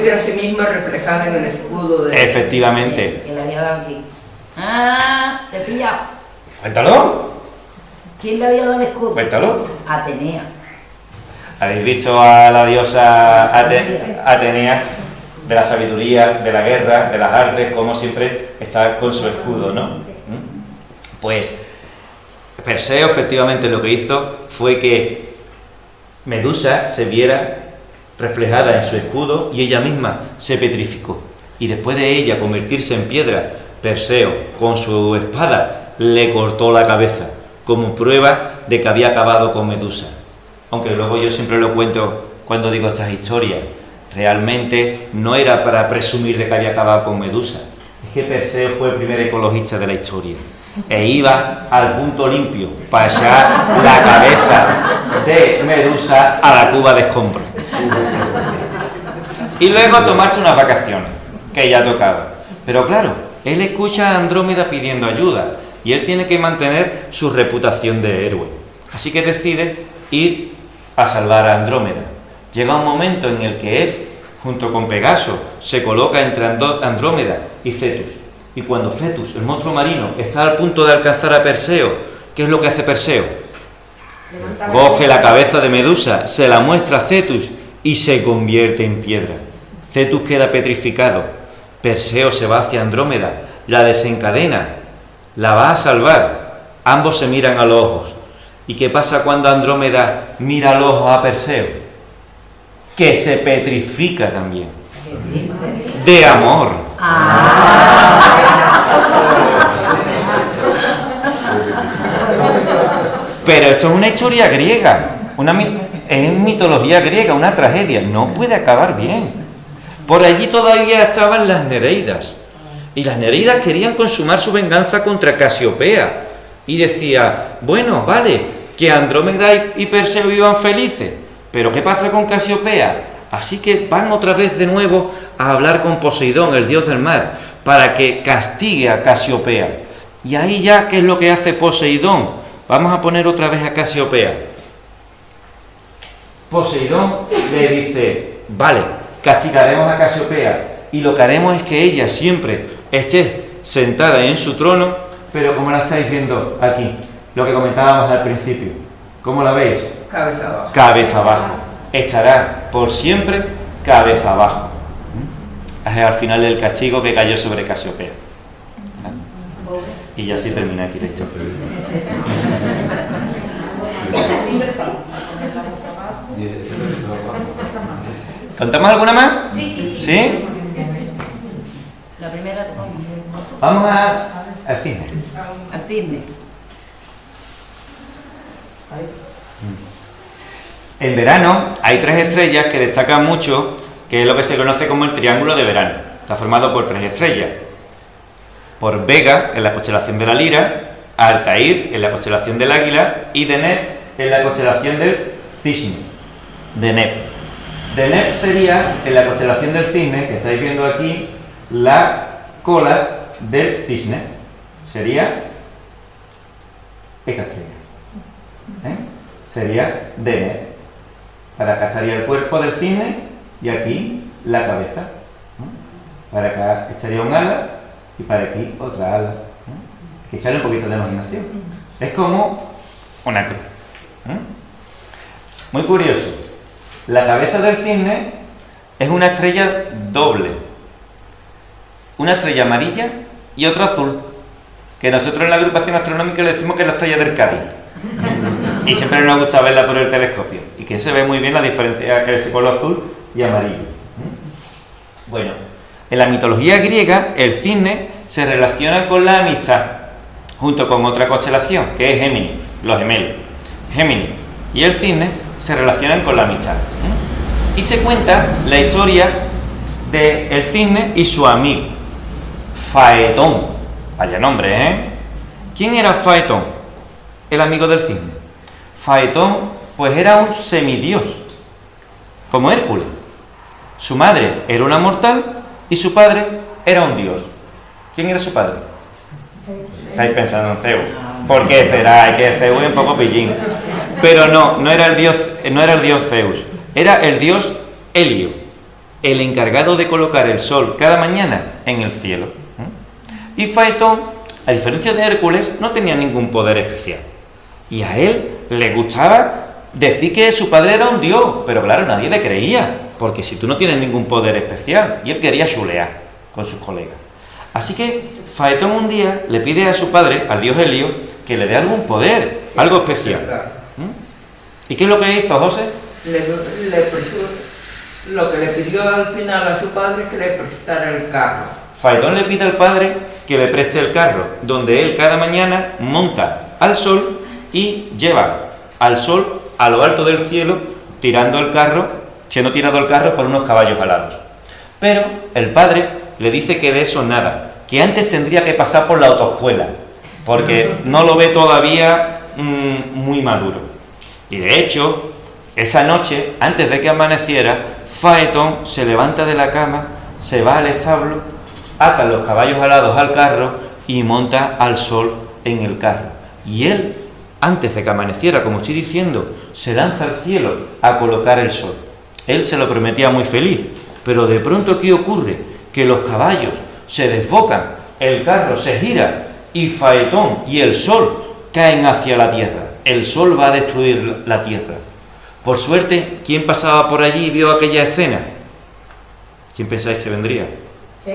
viera a sí misma reflejada en el escudo de... Efectivamente. Que le había dado aquí. ¡Ah! ¡Te he pillado! Cuéntalo. ¿Quién le había dado el escudo? Cuéntalo. Atenea. ¿Habéis visto a la diosa Atenea, de la sabiduría, de la guerra, de las artes, como siempre está con su escudo, ¿no? Pues Perseo efectivamente lo que hizo fue que Medusa se viera reflejada en su escudo y ella misma se petrificó. Y después de ella convertirse en piedra, Perseo con su espada le cortó la cabeza como prueba de que había acabado con Medusa. Aunque luego yo siempre lo cuento cuando digo estas historias, realmente no era para presumir de que había acabado con Medusa. Es que Perseo fue el primer ecologista de la historia e iba al punto limpio para echar la cabeza de Medusa a la cuba de escombros. Y luego tomarse unas vacaciones, que ya tocaba. Pero claro, él escucha a Andrómeda pidiendo ayuda y él tiene que mantener su reputación de héroe. Así que decide ir a salvar a Andrómeda. Llega un momento en el que él, junto con Pegaso, se coloca entre Andrómeda y Cetus. Y cuando Cetus, el monstruo marino, está al punto de alcanzar a Perseo, ¿qué es lo que hace Perseo? Coge la cabeza de Medusa, se la muestra a Cetus y se convierte en piedra. Cetus queda petrificado. Perseo se va hacia Andrómeda, la desencadena, la va a salvar. Ambos se miran a los ojos. ¿Y qué pasa cuando Andrómeda mira a los ojos a Perseo? Que se petrifica también. De amor. Pero esto es una historia griega, es mitología griega, una tragedia, no puede acabar bien. Por allí todavía estaban las Nereidas, y las Nereidas querían consumar su venganza contra Casiopea, y decía, bueno, vale, que Andrómeda y Perseo vivan felices, pero ¿qué pasa con Casiopea? Así que van otra vez de nuevo a hablar con Poseidón, el dios del mar, para que castigue a Casiopea. Y ahí ya, ¿qué es lo que hace Poseidón? Vamos a poner otra vez a Casiopea. Poseidón le dice, vale, castigaremos a Casiopea y lo que haremos es que ella siempre esté sentada en su trono, pero como la estáis viendo aquí, lo que comentábamos al principio, ¿cómo la veis? Cabeza abajo. Cabeza abajo. Estará por siempre cabeza abajo. Es al final del castigo que cayó sobre Casiopea. Y ya sí termina aquí la historia. ¿Contamos alguna más? ¿Sí? La primera te pongo. Vamos al cisne. Al cisne. En verano hay 3 estrellas que destacan mucho, que es lo que se conoce como el triángulo de verano. Está formado por 3 estrellas. Por Vega, en la constelación de la Lira, Altair, en la constelación del Águila, y Deneb, en la constelación del Cisne. Deneb. Deneb sería, en la constelación del Cisne, que estáis viendo aquí, la cola del cisne. Sería esta estrella. Sería Deneb. Para acá estaría el cuerpo del cisne y aquí la cabeza. Para acá estaría un ala y para aquí otra ala. Hay que echarle un poquito de imaginación. Es como una cruz. Muy curioso. La cabeza del cisne es una estrella doble. Una estrella amarilla y otra azul. Que nosotros en la agrupación astronómica le decimos que es la estrella del Cádiz. Y siempre nos gusta verla por el telescopio. Y que se ve muy bien la diferencia entre ese color azul y amarillo. Bueno, en la mitología griega, el cisne se relaciona con la amistad, junto con otra constelación, que es Géminis, los gemelos. Géminis y el cisne se relacionan con la amistad. Y se cuenta la historia del cisne y su amigo, Faetón. Vaya nombre, ¿eh? ¿Quién era Faetón, el amigo del cisne? Faetón, pues era un semidios, como Hércules. Su madre era una mortal y su padre era un dios. ¿Quién era su padre? Estáis pensando en Zeus. ¿Por qué será? Es que Zeus es un poco pillín. Pero no era el dios Zeus. Era el dios Helio, el encargado de colocar el sol cada mañana en el cielo. Y Faetón, a diferencia de Hércules, no tenía ningún poder especial. Y a él le gustaba decir que su padre era un dios, pero claro, nadie le creía, porque si tú no tienes ningún poder especial, y él quería chulear con sus colegas. Así que Faetón un día le pide a su padre, al dios Helio, que le dé algún poder, algo especial. ¿Y qué es lo que hizo José? Lo que le pidió al final a su padre es que le prestara el carro. Faetón le pide al padre que le preste el carro, donde él cada mañana monta al sol y lleva al sol a lo alto del cielo, tirando el carro, siendo tirado el carro por unos caballos alados. Pero el padre le dice que de eso nada, que antes tendría que pasar por la autoescuela, porque no lo ve todavía muy maduro. Y de hecho, esa noche, antes de que amaneciera, Faetón se levanta de la cama, se va al establo, ata los caballos alados al carro y monta al Sol en el carro. Y él, antes de que amaneciera, como estoy diciendo, se lanza al cielo a colocar el Sol. Él se lo prometía muy feliz, pero de pronto, ¿qué ocurre? Que los caballos se desbocan, el carro se gira y Faetón y el Sol caen hacia la tierra. El Sol va a destruir la tierra. Por suerte, ¿quién pasaba por allí y vio aquella escena? ¿Quién pensáis que vendría? ¿Sí?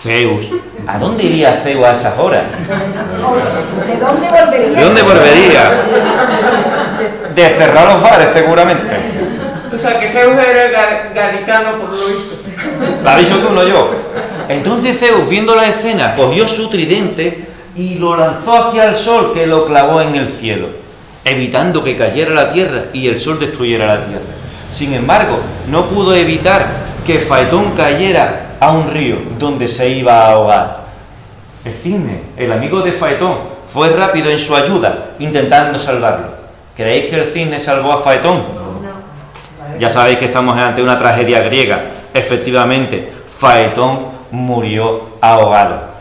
Zeus. ¿A dónde iría Zeus a esas horas? ¿De dónde volvería? ¿De dónde volvería? De cerrar los bares, seguramente. O sea, que Zeus era gaditano por lo visto. La has dicho tú, no yo. Entonces Zeus, viendo la escena, cogió su tridente y lo lanzó hacia el Sol, que lo clavó en el cielo, evitando que cayera la tierra y el Sol destruyera la tierra. Sin embargo, no pudo evitar que Faetón cayera a un río donde se iba a ahogar. El cisne, el amigo de Faetón, fue rápido en su ayuda, intentando salvarlo. ¿Creéis que el cisne salvó a Faetón? No. Ya sabéis que estamos ante una tragedia griega. Efectivamente, Faetón murió ahogado.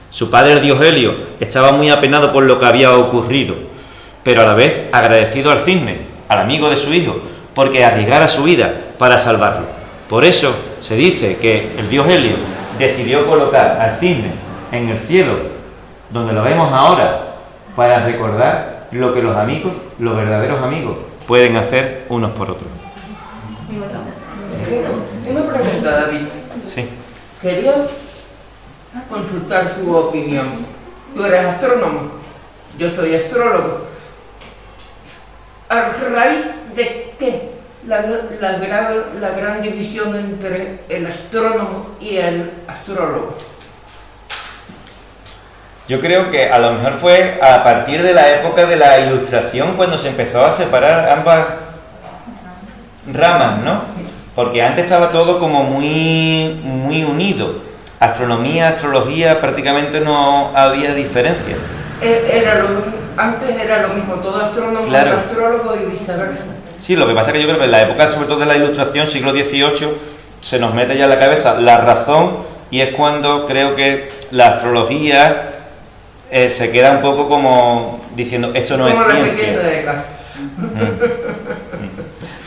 Su padre, el dios Helio, estaba muy apenado por lo que había ocurrido, pero a la vez agradecido al cisne, al amigo de su hijo, porque arriesgara su vida para salvarlo. Por eso se dice que el dios Helio decidió colocar al cisne en el cielo, donde lo vemos ahora, para recordar lo que los amigos, los verdaderos amigos, pueden hacer unos por otros. Una pregunta, David. Sí. Quería consultar tu opinión. Tú eres astrónomo, yo soy astrólogo. ¿A raíz de qué la gran división entre el astrónomo y el astrólogo? Yo creo que a lo mejor fue a partir de la época de la Ilustración cuando se empezó a separar ambas ramas, ¿no? Porque antes estaba todo como muy unido. Astronomía, astrología, prácticamente no había diferencia. Antes era lo mismo, todo astrónomo, claro, astrólogo y viceversa. Sí, lo que pasa es que yo creo que en la época, sobre todo de la Ilustración, siglo XVIII, se nos mete ya en la cabeza la razón, y es cuando creo que la astrología se queda un poco como diciendo, esto no como es ciencia. repitiendo de casa.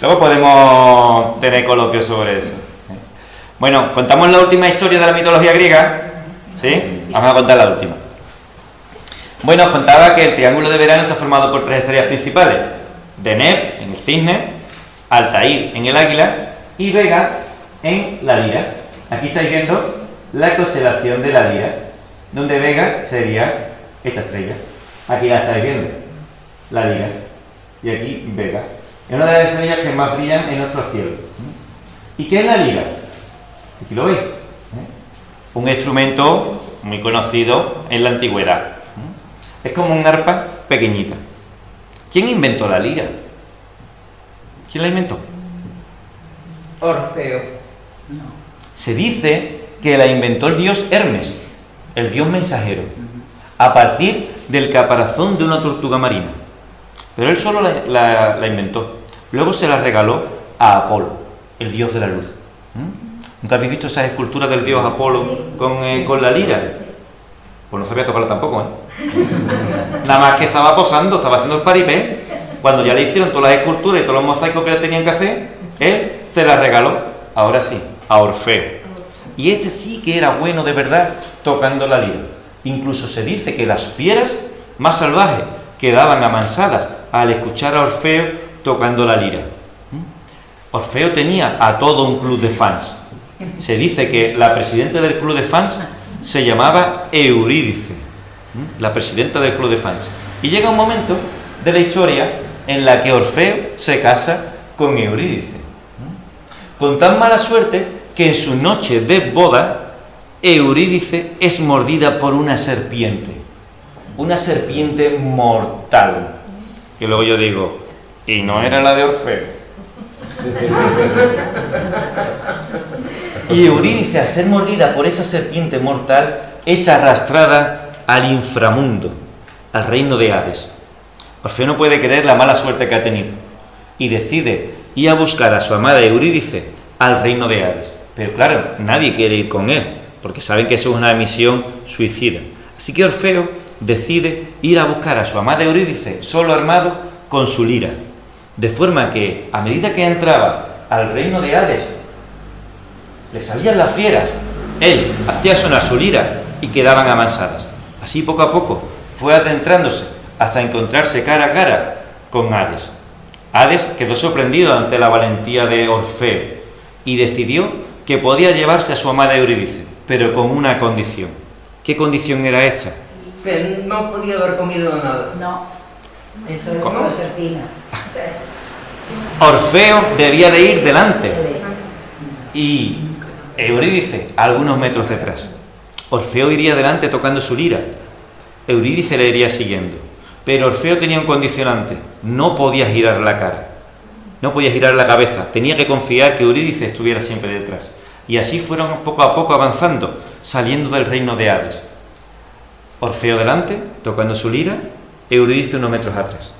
Luego podemos tener coloquio sobre eso. Bueno, contamos la última historia de la mitología griega, ¿sí? Vamos a contar la última. Bueno, os contaba que el triángulo de verano está formado por tres estrellas principales: Deneb en el cisne, Altair en el águila y Vega en la lira. Aquí estáis viendo la constelación de la lira, donde Vega sería esta estrella. Aquí la estáis viendo, la lira, y aquí Vega. Es una de las estrellas que más brillan en nuestro cielo. ¿Y qué es la lira? Aquí lo veis. Un instrumento muy conocido en la antigüedad. Es como un arpa pequeñita. ¿Quién inventó la lira? ¿Quién la inventó? Orfeo. Se dice que la inventó el dios Hermes, el dios mensajero, a partir del caparazón de una tortuga marina. Pero él solo la inventó. Luego se la regaló a Apolo, el dios de la luz. ¿Nunca habéis visto esas esculturas del dios Apolo con la lira? Pues no sabía tocarla tampoco, ¿eh? Nada más que estaba posando, estaba haciendo el paripé. Cuando ya le hicieron todas las esculturas y todos los mosaicos que le tenían que hacer, él se las regaló, ahora sí, a Orfeo. Y este sí que era bueno de verdad tocando la lira. Incluso se dice que las fieras más salvajes quedaban amansadas al escuchar a Orfeo tocando la lira. Orfeo tenía a todo un club de fans. Se dice que la presidenta del club de fans se llamaba Eurídice, la presidenta del club de fans. Y llega un momento de la historia en la que Orfeo se casa con Eurídice, con tan mala suerte que en su noche de boda Eurídice es mordida por una serpiente mortal, que luego yo digo, ¿y no era la de Orfeo? Y Eurídice, al ser mordida por esa serpiente mortal, es arrastrada al inframundo, al reino de Hades. Orfeo no puede creer la mala suerte que ha tenido y decide ir a buscar a su amada Eurídice al reino de Hades. Pero claro, nadie quiere ir con él, porque saben que eso es una misión suicida. Así que Orfeo decide ir a buscar a su amada Eurídice solo armado con su lira, de forma que a medida que entraba al reino de Hades le salían las fieras, él hacía sonar su lira y quedaban amansadas. Así poco a poco fue adentrándose hasta encontrarse cara a cara con Hades. Hades quedó sorprendido ante la valentía de Orfeo y decidió que podía llevarse a su amada Eurídice, pero con una condición. ¿Qué condición era esta? Que no podía haber comido nada. No, eso es ¿Cómo? proserpina. Orfeo debía de ir delante y Eurídice a algunos metros detrás. Orfeo iría delante tocando su lira, Eurídice le iría siguiendo, pero Orfeo tenía un condicionante: no podía girar la cara, no podía girar la cabeza, tenía que confiar que Eurídice estuviera siempre detrás. Y así fueron poco a poco avanzando, saliendo del reino de Hades. Orfeo delante, tocando su lira, Eurídice unos metros atrás.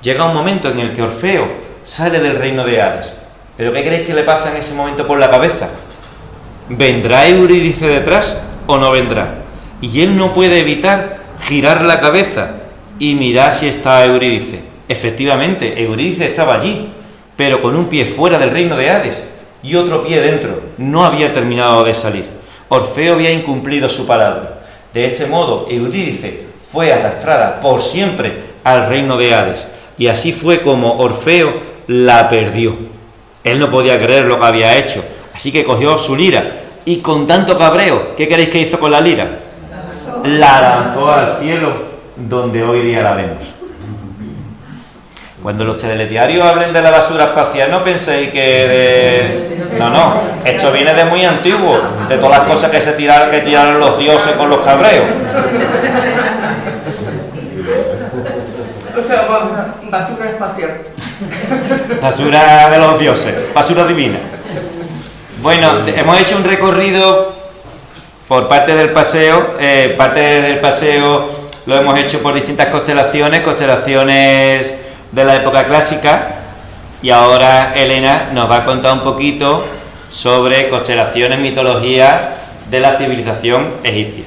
Llega un momento en el que Orfeo sale del reino de Hades. ¿Pero qué creéis que le pasa en ese momento por la cabeza? ¿Vendrá Eurídice detrás o no vendrá? Y él no puede evitar girar la cabeza y mirar si está Eurídice. Efectivamente, Eurídice estaba allí, pero con un pie fuera del reino de Hades y otro pie dentro. No había terminado de salir. Orfeo había incumplido su palabra. De este modo, Eurídice fue arrastrada por siempre al reino de Hades. Y así fue como Orfeo la perdió. Él no podía creer lo que había hecho, así que cogió su lira y con tanto cabreo, ¿qué queréis que hizo con la lira? La lanzó al cielo, donde hoy día la vemos. Cuando los telediarios hablen de la basura espacial, no penséis que de... No, esto viene de muy antiguo, de todas las cosas que tiraron los dioses con los cabreos. O sea, basura espacial. Basura de los dioses, basura divina. Bueno, hemos hecho un recorrido por parte del paseo. Parte del paseo lo hemos hecho por distintas constelaciones de la época clásica, y ahora Elena nos va a contar un poquito sobre constelaciones, mitología de la civilización egipcia.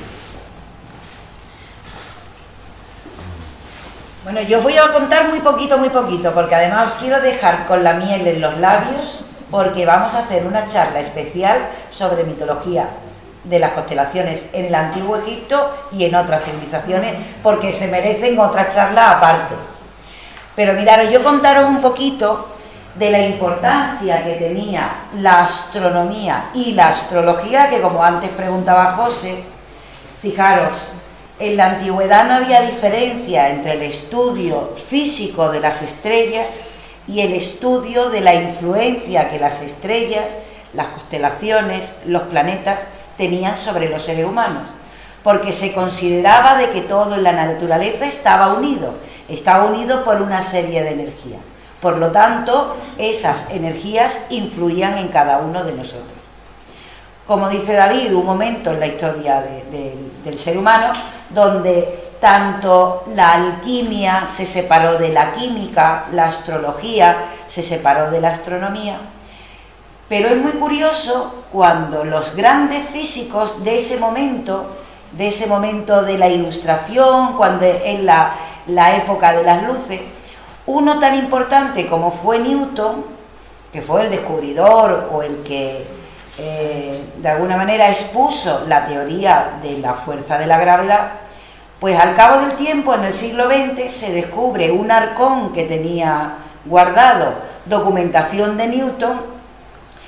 Bueno, yo os voy a contar muy poquito, porque además os quiero dejar con la miel en los labios, porque vamos a hacer una charla especial sobre mitología de las constelaciones en el Antiguo Egipto y en otras civilizaciones, porque se merecen otra charla aparte. Pero miraros, yo contaros un poquito de la importancia que tenía la astronomía y la astrología, que como antes preguntaba José, fijaros, en la antigüedad no había diferencia entre el estudio físico de las estrellas y el estudio de la influencia que las estrellas, las constelaciones, los planetas tenían sobre los seres humanos, porque se consideraba de que todo en la naturaleza estaba unido por una serie de energías. Por lo tanto, esas energías influían en cada uno de nosotros. Como dice David, un momento en la historia del ser humano donde tanto la alquimia se separó de la química, la astrología se separó de la astronomía. Pero es muy curioso cuando los grandes físicos de ese momento de la Ilustración, cuando en la época de las luces, uno tan importante como fue Newton, que fue el descubridor o el que de alguna manera expuso la teoría de la fuerza de la gravedad, pues al cabo del tiempo, en el siglo XX, se descubre un arcón que tenía guardado documentación de Newton,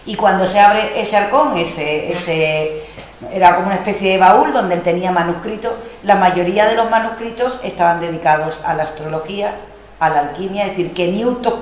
y cuando se abre ese arcón, era como una especie de baúl donde él tenía manuscritos. La mayoría de los manuscritos estaban dedicados a la astrología, a la alquimia, es decir, que Newton,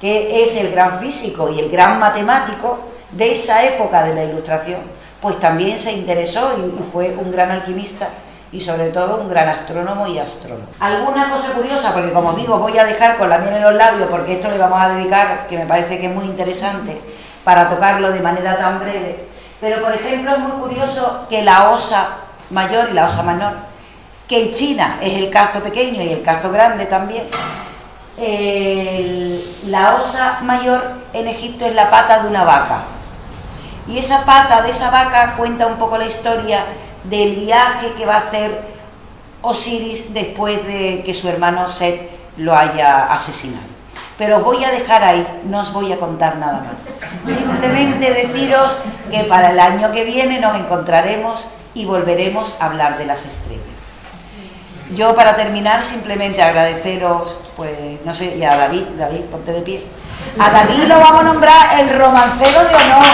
que es el gran físico y el gran matemático de esa época de la Ilustración, pues también se interesó y fue un gran alquimista y sobre todo un gran astrónomo y astrólogo. Alguna cosa curiosa, porque como digo, voy a dejar con la miel en los labios, porque esto le vamos a dedicar, que me parece que es muy interesante, para tocarlo de manera tan breve. Pero por ejemplo es muy curioso que la osa mayor y la osa menor, que en China es el cazo pequeño y el cazo grande también, la osa mayor en Egipto es la pata de una vaca. Y esa pata de esa vaca cuenta un poco la historia del viaje que va a hacer Osiris después de que su hermano Set lo haya asesinado. Pero os voy a dejar ahí, no os voy a contar nada más. Simplemente deciros que para el año que viene nos encontraremos y volveremos a hablar de las estrellas. Yo, para terminar, simplemente agradeceros, pues, no sé, y a David, ponte de pie. A David lo vamos a nombrar el romancero de honor.